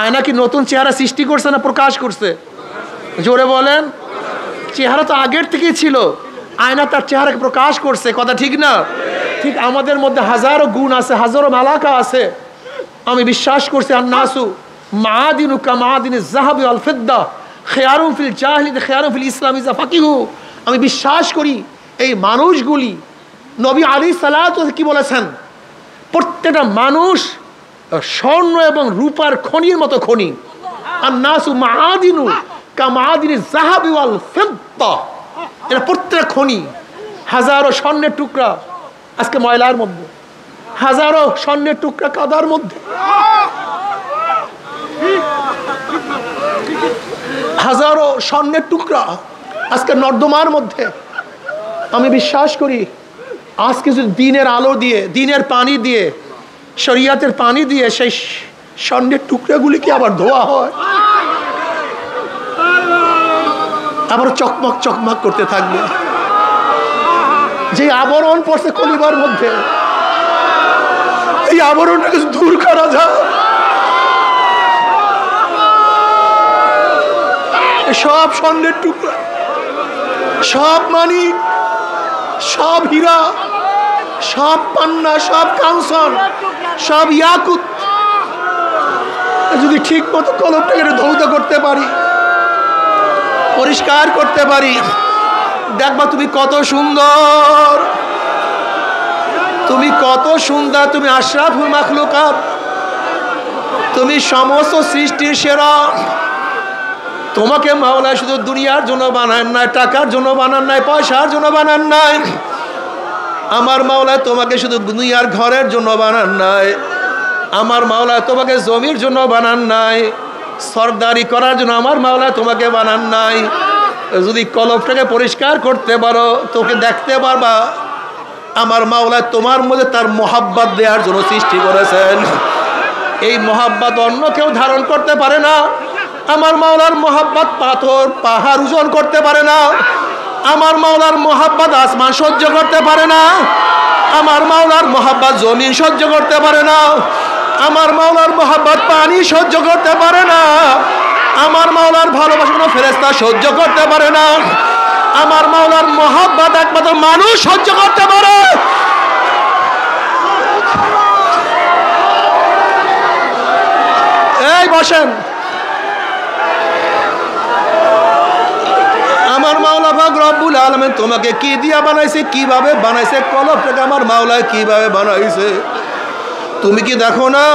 আয়না কি নতুন চেহারা সৃষ্টি করছে না প্রকাশ করছে? জোরে বলেন। চেহারা তো আগের থেকেই ছিল, আয়না তার চেহারাকে প্রকাশ করছে, কথা ঠিক না? ঠিক আমাদের মধ্যে হাজারো গুণ আছে, হাজারো মালাকা আছে। আমি বিশ্বাস করছি আন-নাসু মাআদিনু কামাআদিনিজ যাহাবি ওয়াল ফিদ্দা খিয়ারুম ফিল জাহিলিয়্যাতি খিয়ারুম ফিল ইসলাম ইযা ফাকিহু। আমি বিশ্বাস করি এই মানুষগুলি, নবী আলাইহিস সালাতু ওয়াস সালাম কি বলেছেন, প্রত্যেকটা মানুষ স্বর্ণ এবং রূপার খনির মতো খনি। আন-নাসু মাআদিনু কামাআদিনিজ যাহাবি ওয়াল ফিদ্দা। এটা প্রত্যেকটা খনি, হাজারো স্বর্ণের টুকরা আজকে ময়লার মধ্যে, হাজারো স্বর্ণের টুকরা কাদার মধ্যে, হাজারো স্বর্ণের টুকরা আজকে নর্দমার মধ্যে। আমি বিশ্বাস করি আজকে যদি দিনের আলো দিয়ে, দিনের পানি দিয়ে, শরিয়াতের পানি দিয়ে সেই স্বর্ণের টুকরাগুলিকে আবার ধোয়া হয়, আবার চকমক চকমক করতে থাকবে। যে আবরণ পড়ছে কলিমার মধ্যে, এই আবরণটাকে দূর করা যায়। সব স্বর্ণের টুকরা, সব মানিক, সব হীরা, সব পান্না, সব কাঞ্চন, সব ইয়াকুত যদি ঠিক মতো কলমটাকে ধৌত করতে পারি, পরিষ্কার করতে পারি, দেখবা তুমি কত সুন্দর, তুমি কত সুন্দর, তুমি আশরাফুল মাখলুকাত, তুমি সমস্ত সৃষ্টির সেরা। তোমাকে মাওলা শুধু দুনিয়ার জন্য বানান নাই, টাকার জন্য বানান নাই, পয়সার জন্য বানান নাই। আমার মাওলা তোমাকে শুধু দুনিয়ার ঘরের জন্য বানান নাই, আমার মাওলা তোমাকে জমির জন্য বানান নাই, সরদারি করার জন্য আমার মাওলা তোমাকে বানান নাই। যদি কলবটাকে পরিষ্কার করতে পারো, তোকে দেখতে পারবা আমার মাওলা তোমার মধ্যে তার মোহাব্বত দেওয়ার জন্য সৃষ্টি করেছেন। এই মোহাব্বত অন্য কেউ ধারণ করতে পারে না। আমার মাওলার মোহাব্বত পাথর পাহাড় ওজন করতে পারে না। আমার মাওলার মোহাব্বত আসমান সহ্য করতে পারে না। আমার মাওলার মোহাব্বত জমিন সহ্য করতে পারে না। আমার মাওলার মোহাব্বত পানি সহ্য করতে পারে না। আমার মাওলার ভালোবাসা কোনো ফেরেশতা সহ্য করতে পারে না। আমার মাওলার মোহাব্বত একমাত্র মানুষ সহ্য করতে পারে। এই বসেন, আমার মাওলা পাক রব্বুল আলামিন তোমাকে কি দিয়া বানাইছে, কিভাবে বানাইছে, কলবটাকে আমার মাওলা কিভাবে বানাইছে তুমি কি দেখো না?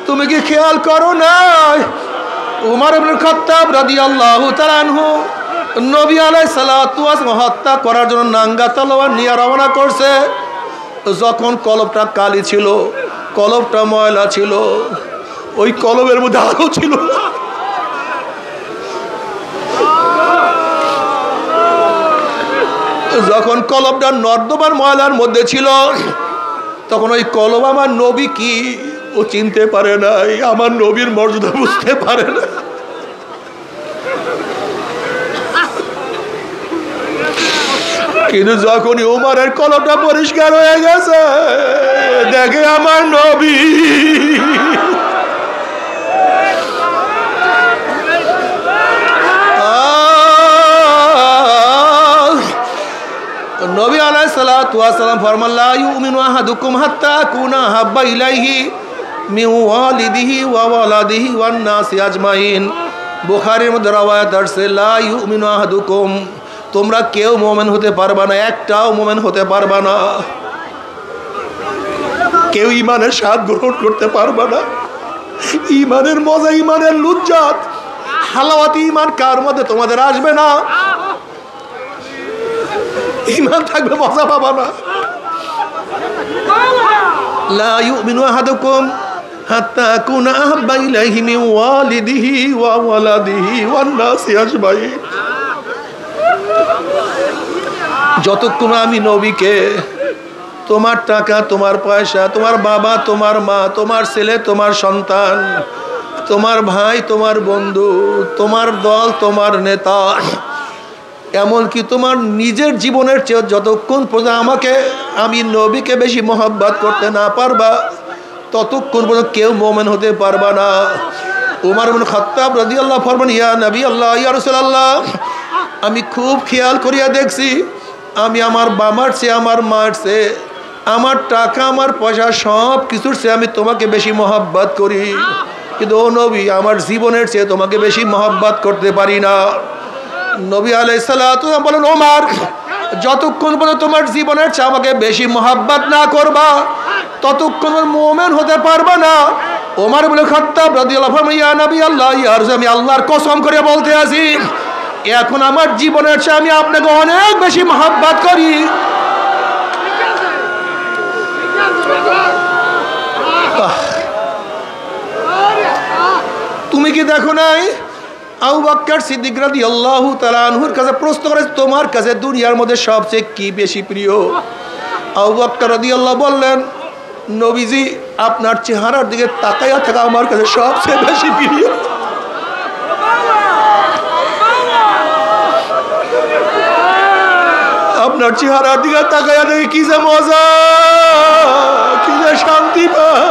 তুমি কি খেয়াল করো না? উমর ইবনে খাত্তাব রাদিয়াল্লাহু তাআলা আনহু নবী আলাইহিস সালাতু ওয়াস হত্যা করার জন্য নাঙ্গা তলোয়ার নিয়ে রওনা করছে। যখন কলবটা কালি ছিল, কলবটা ময়লা ছিল, ওই কলবের মধ্যে আলো ছিল না। যখন কলবটা নর্দমার ময়লার মধ্যে ছিল, তখন ওই কলব আমার নবী কি ও চিনতে পারে নাই, আমার নবীর মর্যাদা বুঝতে পারে না। কিন্তু যখনই উমরের কলবটা পরিষ্কার হয়ে গেছে, দেখে আমার নবী, নবী আলাইহিস সালাতু ওয়াস সালাম ফরমান লা ইউমিনু আহাদুকুম হাত্তা কুনা হাব্বা ইলাইহি মিন ওয়ালিদিহি ওয়া ওয়ালাদিহি ওয়ান নাসি আজমাইন। বুখারীর মধ্যে রওয়ায়াত আছে লা ইউমিনু আহাদুকুম, তোমরা কেউ মুমিন হতে পারবা না, একটাও মুমিন হতে পারবা না, কেউ ঈমানের স্বাদ গ্রহণ করতে পারবা না। ঈমানের মজা, ঈমানের লুজ্জাত, হালাওয়াত ঈমান কার মধ্যে তোমাদের আসবে না। ঈমান থাকবে, মজা পাবা না। লা ইউমিনু আহাদুকুম হাত্তা আকুনা আহাব্বা ইলাইহি মিন ওয়ালিদিহি ওয়া ওয়ালাদিহি ওয়ান নাসি আজমাইন। যতক্ষণ আমি নবীকে, তোমার টাকা, তোমার পয়সা, তোমার বাবা, তোমার মা, তোমার ছেলে, তোমার সন্তান, তোমার ভাই, তোমার বন্ধু, তোমার দল, তোমার নেতা, এমনকি তোমার নিজের জীবনের চেয়ে যতক্ষণ পর্যন্ত আমাকে, আমি নবীকে বেশি মহব্বত করতে না পারবা, ততক্ষণ পর্যন্ত কেউ মুমিন হতে পারবা না। উমর ইবনে খাত্তাব রাদিয়াল্লাহু ফরমান ইয়া নবী আল্লাহ, ইয়া রাসূলুল্লাহ, আমি খুব খেয়াল করিয়া দেখছি, আমি আমার বাবার চেয়ে, আমার মার চেয়ে, আমার টাকা, আমার পয়সা, সব কিছুর চেয়ে আমি তোমাকে বেশি মহব্বত করি, কিন্তু ও নবী, আমার জীবনের চেয়ে তোমাকে বেশি মহব্বত করতে পারি না। নবী আলাইহিস সালাতু ওয়াস সালাম বলেন, ওমর, যতক্ষণ পর্যন্ত তোমার জীবনের চেয়ে আমাকে বেশি মহব্বত না করবা, ততক্ষণ মুমিন হতে পারবা না। ওমর ইবনে খাত্তাব রাদিয়াল্লাহু আনহু ইয়া নবী আল্লাহ, ইয়া রাসূল, আমি আল্লাহর কসম করে বলতে আছি, এখন আমার জীবনের চেয়ে আমি আপনাকে অনেক বেশি মহব্বত করি। তুমি কি দেখো নাই আবু বকর সিদ্দিক রাদিয়াল্লাহু তাআলা আনহুর কাছে প্রশ্ন করে, তোমার কাছে দুনিয়ার মধ্যে সবচেয়ে কি বেশি প্রিয়? আবু বকর রাদিয়াল্লাহু বললেন, নবীজি, আপনার চেহারার দিকে তাকাইয়া থাকা আমার কাছে সবচেয়ে বেশি প্রিয়। আপনার চেহারার দিকে তাকাইয়া দেখি কি যে মজা, কি যে শান্তি পায়।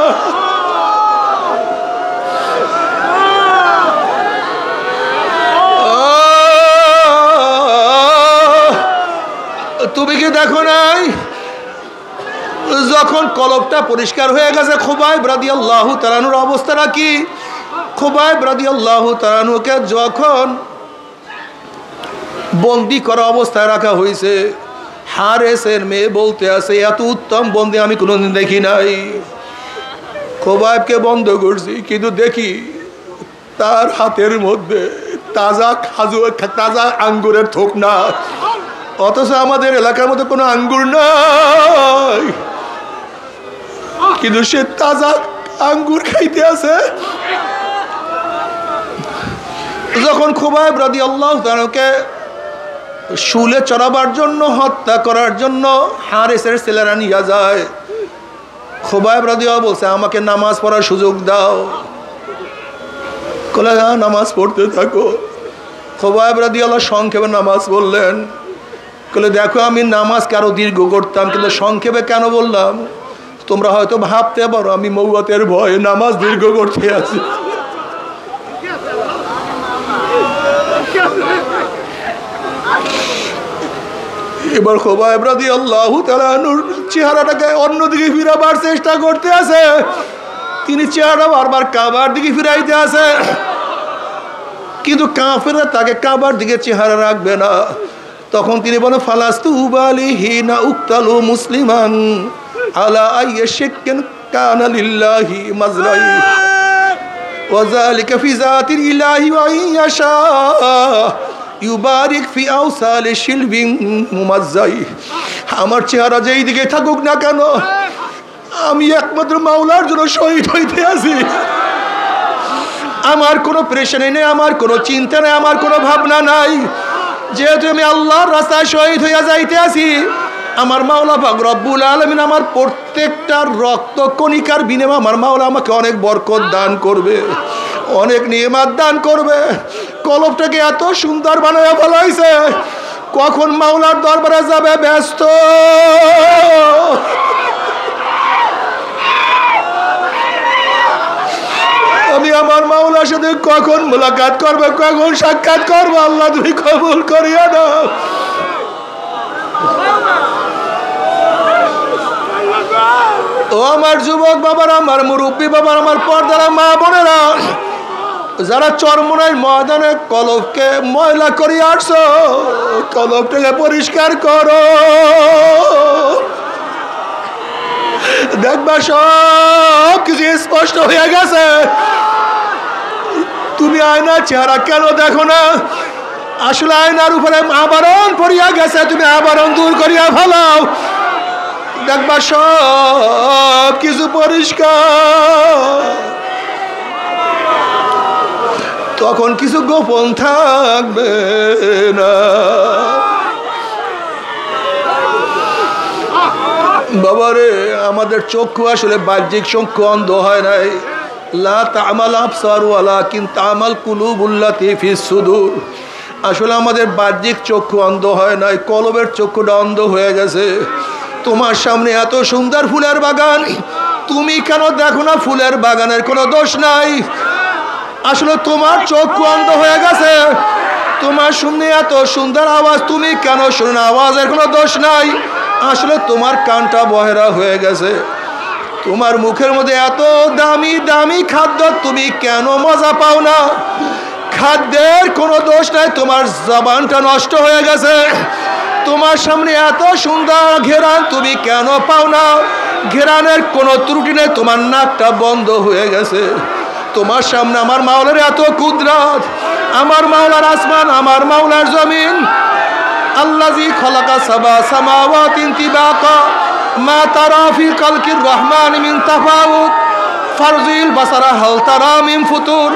তুমি কি দেখো নাই যখন কলবটা পরিষ্কার হয়ে গেছে খুবাইব রাদিয়াল্লাহু তাআলা আনহুর অবস্থাটা কি? খুবাইব রাদিয়াল্লাহু তাআলা আনহুকে যখন বন্দি করা অবস্থায় রাখা হয়েছে, হারেসের মেয়ে বলতে আছে এত উত্তম বন্দি আমি কোনোদিন দেখি নাই। খুবাইবকে বন্ধ করছি, কিন্তু দেখি তার হাতের মধ্যে তাজা তাজা আঙ্গুরের থোক না, অথচ আমাদের এলাকার মধ্যে কোনো আঙ্গুর নাই, কিন্তু সে তাজা আঙ্গুর খাইতে আছে। যখন খুবাইব রাদিয়াল্লাহু তাআলাকে শুলে চড়াবার জন্য, হত্যা করার জন্য হারেসের ছেলেরা নিয়ে যায়, খুবাইব রাদিয়াল্লাহু বলছে আমাকে নামাজ পড়ার সুযোগ দাও। কলে নামাজ পড়তে থাকো। খুবাইব রাদিয়াল্লাহু সংক্ষেপে নামাজ বললেন। কলে দেখো আমি নামাজকে আরো দীর্ঘ করতাম, কিন্তু সংক্ষেপে কেন বললাম? তোমরা হয়তো ভাবতে পারো আমি মৌয়াতের ভয়ে নামাজ দীর্ঘ করতে আছি। এবার খুবাইব রাদিয়াল্লাহু তাআলা আনহুর চেহারাটাকে অন্যদিকে ফিরাবার চেষ্টা করতে আছে। তিনি চেহারা বারবার কাবার দিকে ফিরাইতে আছে, কিন্তু কাফেররা তাকে কাবার দিকে চেহারা রাখবে না। তখন তিনি বলেন ফালাস্তু উবালি হিনা উক্তালু মুসলিমান আলা আইয়ি শিক্কিন কানা লিল্লাহি মাজরাই ওয়া যালিকা ফি যাতিল ইলাহি ওয়া ইয়াশা ইউবারিক ফি আওসালি শিলবিন মুমাজ্জাই। আমার চেহারা যেই দিকে থাকুক না কেন, আমি একমাত্র মাওলার জন্য শহীদ হইতে আছি। আমার কোনো প্রেশানি নেই, আমার কোনো চিন্তা নেই, আমার কোনো ভাবনা নাই। যেহেতু আমি আল্লাহর রাস্তায় শহীদ হইয়া যাইতে আছি, আমার মাওলা পাক রব্বুল আলামিন আমার প্রত্যেকটা রক্ত কণিকার বিনিময়ে আমার মাওলা আমাকে অনেক বরকত দান করবে, অনেক নিয়ামত দান করবে। কলবটাকে এত সুন্দর বানায়া ফেলাইছে, কখন মাওলার দরবারে যাবে ব্যস্ত। আমি আমার মাওলার সাথে কখন মুলাকাত করবে, কখন সাক্ষাৎ করবো, আল্লাহ তুমি কবুল করিয়া দাও। ও আমার যুবক বাবারা, আমার মুরব্বী বাবার, আমার পর্দার মা বোনেরা, যারা চরমোনাই ময়দানে কলবকে ময়লা করিয়া আসছো, কলবটাকে পরিষ্কার করো। দেখবা সব কিছু স্পষ্ট হয়ে গেছে। তুমি আয়নার চেহারা কেন দেখো না? আসলে আয়নার উপরে আবরণ পড়িয়া গেছে, তুমি আবরণ দূর করিয়া ফেলাও, দেখবা সব কিছু পরিষ্কার। তখন কিছু গোপন থাকবে না। বাবারে, আমাদের চক্ষু আসলে বাহ্যিক চক্ষু অন্ধ হয় নাই। লা তা'মাল আবসার ওয়ালাকিন তা'মাল কুলুবুল্লাতী ফিস সুদূর। আসলে আমাদের বাহ্যিক চক্ষু অন্ধ হয় নাই, কলবের চক্ষুটা অন্ধ হয়ে গেছে। তোমার সামনে এত সুন্দর ফুলের বাগান, তুমি কেন দেখো না ফুলের বাগানের কোনো দোষ নাই? আসলে তোমার চক্ষু অন্ধ হয়ে গেছে। তোমার শুনলে এত সুন্দর আওয়াজ, তুমি কেন শোনো না আওয়াজের কোনো দোষ নাই? আসলে তোমার কানটা বহেরা হয়ে গেছে। তোমার মুখের মধ্যে এত দামি দামি খাদ্য, তুমি কেন মজা পাও না? খাদ্যের কোনো দোষ নাই, তোমার জবানটা নষ্ট হয়ে গেছে। তোমার সামনে এত সুন্দর ঘেরান, তুমি কেন পাও না? ঘেরানের কোনো ত্রুটি নেই, তোমার নাকটা বন্ধ হয়ে গেছে। তোমার সামনে আমার মাওলার এত কুদরত, আমার মাওলার আসমান, আমার মাওলার জমিন। আল্লাযী খালাকা সাবা সামাওয়াতিন তিবাকা মা তারা ফি খালকির রহমান মিন তাফাউত ফারজিল বাসারা হাল তারা মিন ফুতুর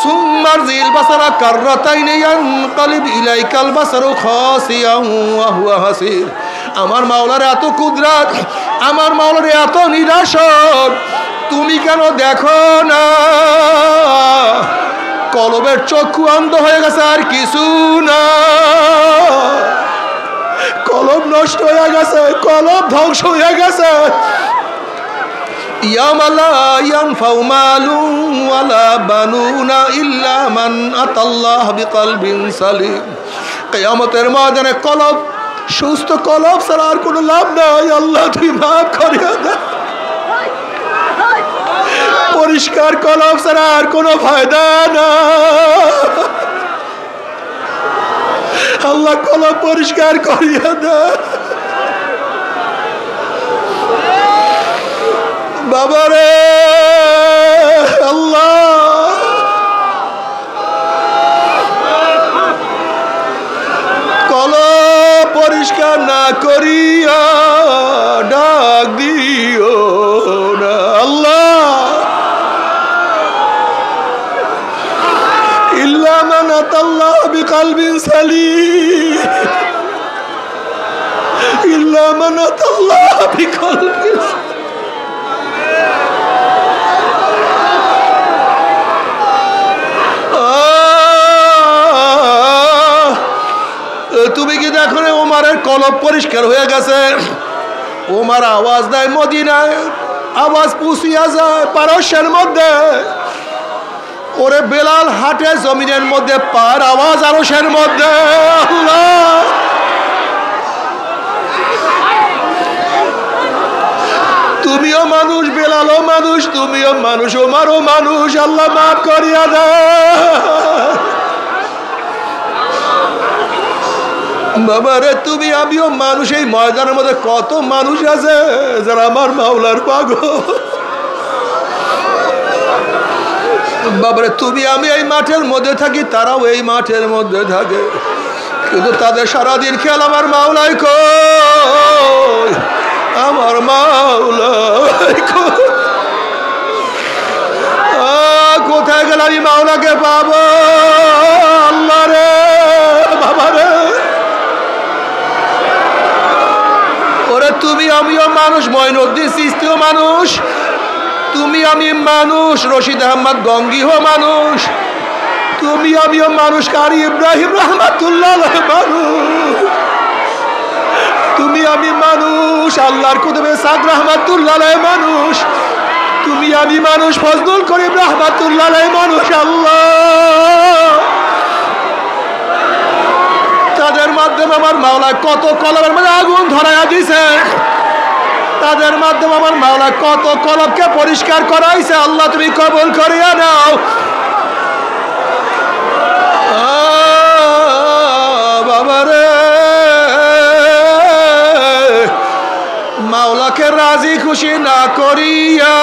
সুম্মারজিল বাসারা কাররাতাইন ইয়ানকালিব ইলাইকাল বাসারু খাসিয়ান ওয়া হুয়া হাসির। আমার মাওলার এত কুদরত, আমার মাওলার এত নিরাসন, তুমি কেন দেখো না? কলবের চক্ষু অন্ধ হয়ে গেছে, আর কিছু না। কলব নষ্ট হয়ে গেছে, কলব ধ্বংস হয়ে গেছে। ইয়াওমা লা ইয়ানফাউ মালুন ওয়ালা বানুনা ইল্লা মান আতাল্লাহ বিকলবিন সালিম। কিয়ামতের ময়দানে কলব, সুস্থ কলব ছাড়া আর কোনো লাভ নাই। আল্লাহ তুই মাফ করিয়া দে। পরিষ্কার কলব ছাড়া আর কোনো ফায়দা না। আল্লাহ কলব পরিষ্কার করিয়া দে। বাবারে আল্লাহ, কলব পরিষ্কার না করিয়া ডাক দিও না আল্লাহ। ইল্লা মান আতাল্লাহ বিকলবিন সালিম, ইল্লা মান আতাল্লাহ বিকলবিন। তুমি কি দেখো না ওমারের কলব পরিষ্কার হয়ে গেছে? ওমার আওয়াজ দেয় মদিনায়, আওয়াজ পুষিয়া যায় পারস্যের মধ্যে। ওরে বেলাল হাটে জমিনের মধ্যে, পার আওয়াজ আরশের মধ্যে। আল্লাহ তুমিও মানুষ, বেলালও মানুষ, তুমিও মানুষ, ওমারও মানুষ। আল্লাহ মাফ করিয়া দেয়। বাবারে তুমি আমিও মানুষ। এই ময়দানের মধ্যে কত মানুষ আছে যারা আমার মাওলার পাগল। বাবারে তুমি আমি এই মাঠের মধ্যে থাকি, তারাও এই মাঠের মধ্যে থাকে, কিন্তু তাদের সারাদিন খেয়াল আমার মাওলাই কই, আমার মাওলাই কই। কোথায় গেলে আমি মাওলাকে পাবো? আল্লাহ রে বাবারে, ওরে তুমি আমিও মানুষ, মঈনুদ্দিন চিশতিও মানুষ, তুমি আমি মানুষ, রশিদ আহমদ গঙ্গিও মানুষ, তুমি আমিও মানুষ, কারি ইব্রাহিম রহমাতুল্লাহ মানুষ, তুমি আমি মানুষ, আল্লাহর কুতুবে সাদ রহমাতুল্লাহ মানুষ, তুমি আমি মানুষ, ফজলুল করিম রহমাতুল্লাহ মানুষ। আল্লাহ তাদের মাধ্যমে আমার মাওলা কত কলবের মধ্যে আগুন ধরাইয়া দিছে, তাদের মাধ্যমে আমার মাওলা কত কলবকে পরিষ্কার করাইছে। আল্লাহ তুমি কবুল করিয়া নাও। বাবারে মাওলাকে রাজি খুশি না করিয়া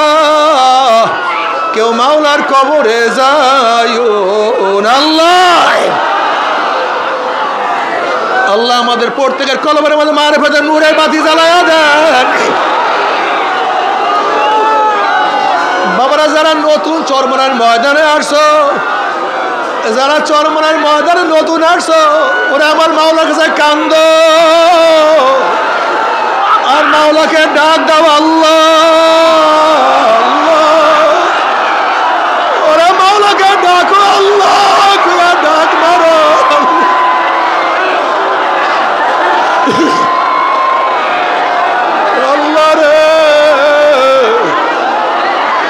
কেউ মাওলার কবরে যাইও না। আল্লাহ আল্লাহ আমাদের প্রত্যেকের কলবের মধ্যে মারিফতের নূরের বাতি জ্বালায়া দেন। বাবারা যারা নতুন চরমনার ময়দানে আসছো, যারা চরমনার ময়দানে নতুন আসছো, ওরা আমার মাওলার কাছে কান্দো আর মাওলাকে ডাক দাও। আল্লাহ ওরা মাওলাকে ডাকো, আল্লাহ ডাক মারো। আল্লাহ রে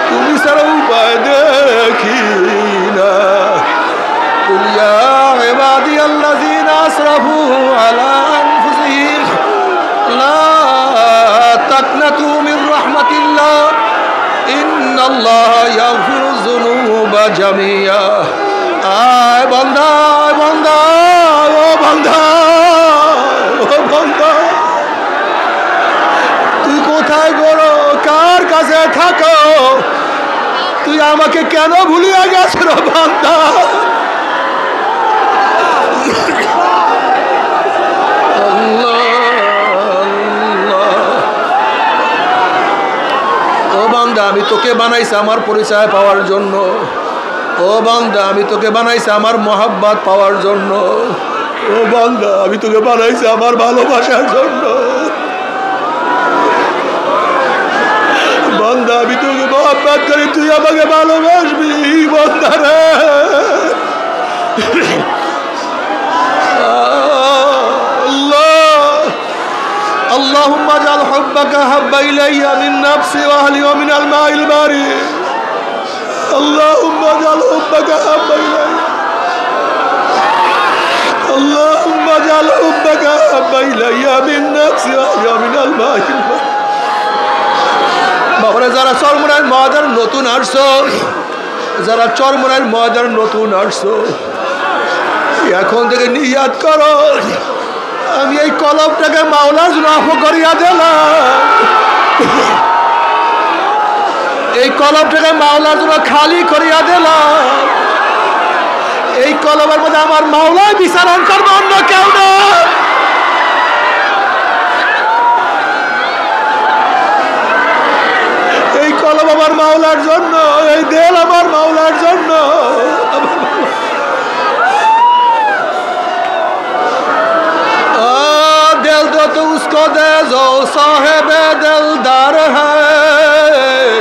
তুমি ছাড়া উপায় দেখি না। কুল ইয়া ইবাদিয়াল্লাযীনা আসরাফু আলা আনফুসিহিম লা তাকনাতু মির রাহমাতিল্লাহ ইন্নাল্লাহা ইয়াগফিরুয যুনুবা জামিয়া। আয় বান্দা, বান্দা, ও বান্দা, ও বান্দা, তুই কোথায় গড়ো, কার কাছে থাকো, তুই আমাকে কেন ভুলিয়া গেছ রে বান্দা? ও বান্দা আমি তোকে বানাইছি আমার পরিচয় পাওয়ার জন্য। ও বান্দা আমি তোকে বানাইছি আমার মহাব্বত পাওয়ার জন্য। ও বান্দা আমি তোকে বানাইছি আমার ভালোবাসার জন্য। বান্দা আমি তোকে মহাব্বত করি, তুই আমাকে ভালোবাসবি। বান্দা রে আল্লাহ اللهم اجعل حبك أحب إلي من نفسي وأهلي ومن الماء البارد اللهم اجعل حبك أحب إلي اللهم اجعل حبك أحب إلي من نفسي وأهلي ومن الماء البارد বাবারা যারা চরমোনাইয়ের ময়দানে নতুন আসছো যারা চরমোনাইয়ের ময়দানে নতুন আসছো এখন থেকে নিয়াত করো আমি এই কলবটাকে মাওলার জন্য আফ করিয়া দিলাম এই কলবটাকে মাওলার জন্য খালি করিয়া দিলাম এই কলবের মধ্যে আমার মাওলাই বিচারণ করবো অন্য কেউ না এই কলব আমার মাওলার জন্য এই দেল আমার মাওলার জন্য दिल दो तो उसको दे जो साहेब दिलदार है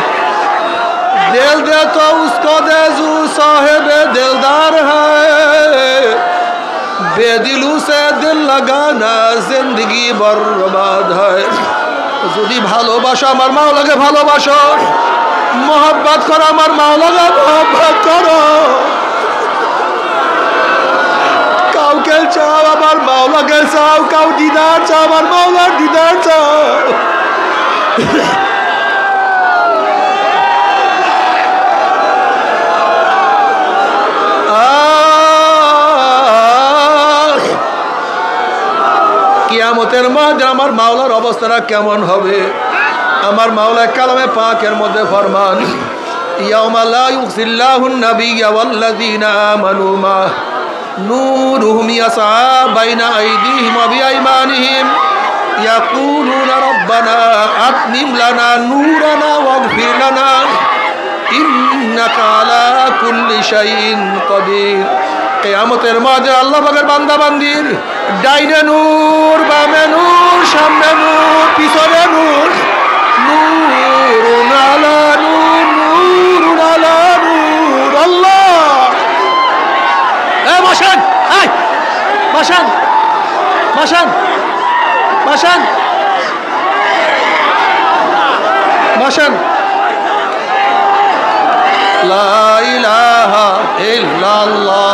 दिल दे तो उसको दे जो साहेब दिलदार है बेदिलों से दिल लगाना जिंदगी बर्बाद है যদি ভালোবাসো আমার মাওলাকে ভালোবাসো মোহাব্বত করো আমার মাওলাকে মোহাব্বত করো কাউকে চাও আমার মাওলাকে চাও কাউ দিদার চাও আমার মাওলার দিদার চাও কিয়ামতের মধ্যে আমার মাওলার অবস্থাটা কেমন হবে আমার মাওলা কালামে পাকের মধ্যে ফরমান ইয়াউমা লা ইউখজিল্লাহুন নাবিয়্যা ওয়াল্লাযীনা আমানু মা نورهم يسعى بين أيديهم وبأيمانهم يقولون ربنا أتمم لنا نورنا واغفر لنا إنك على كل شيء قدير কিয়ামতের মাঝে আল্লাহ পাকের বান্দা বান্দির ডাইনে নূর বামে নূর সামনে নূর পিছনে নূর নূরুন আলা নূর নূরুন আলা নূর আল্লাহ বসেন বসেন বসেন বসেন বসেন লা ইলাহা ইল্লাল্লাহ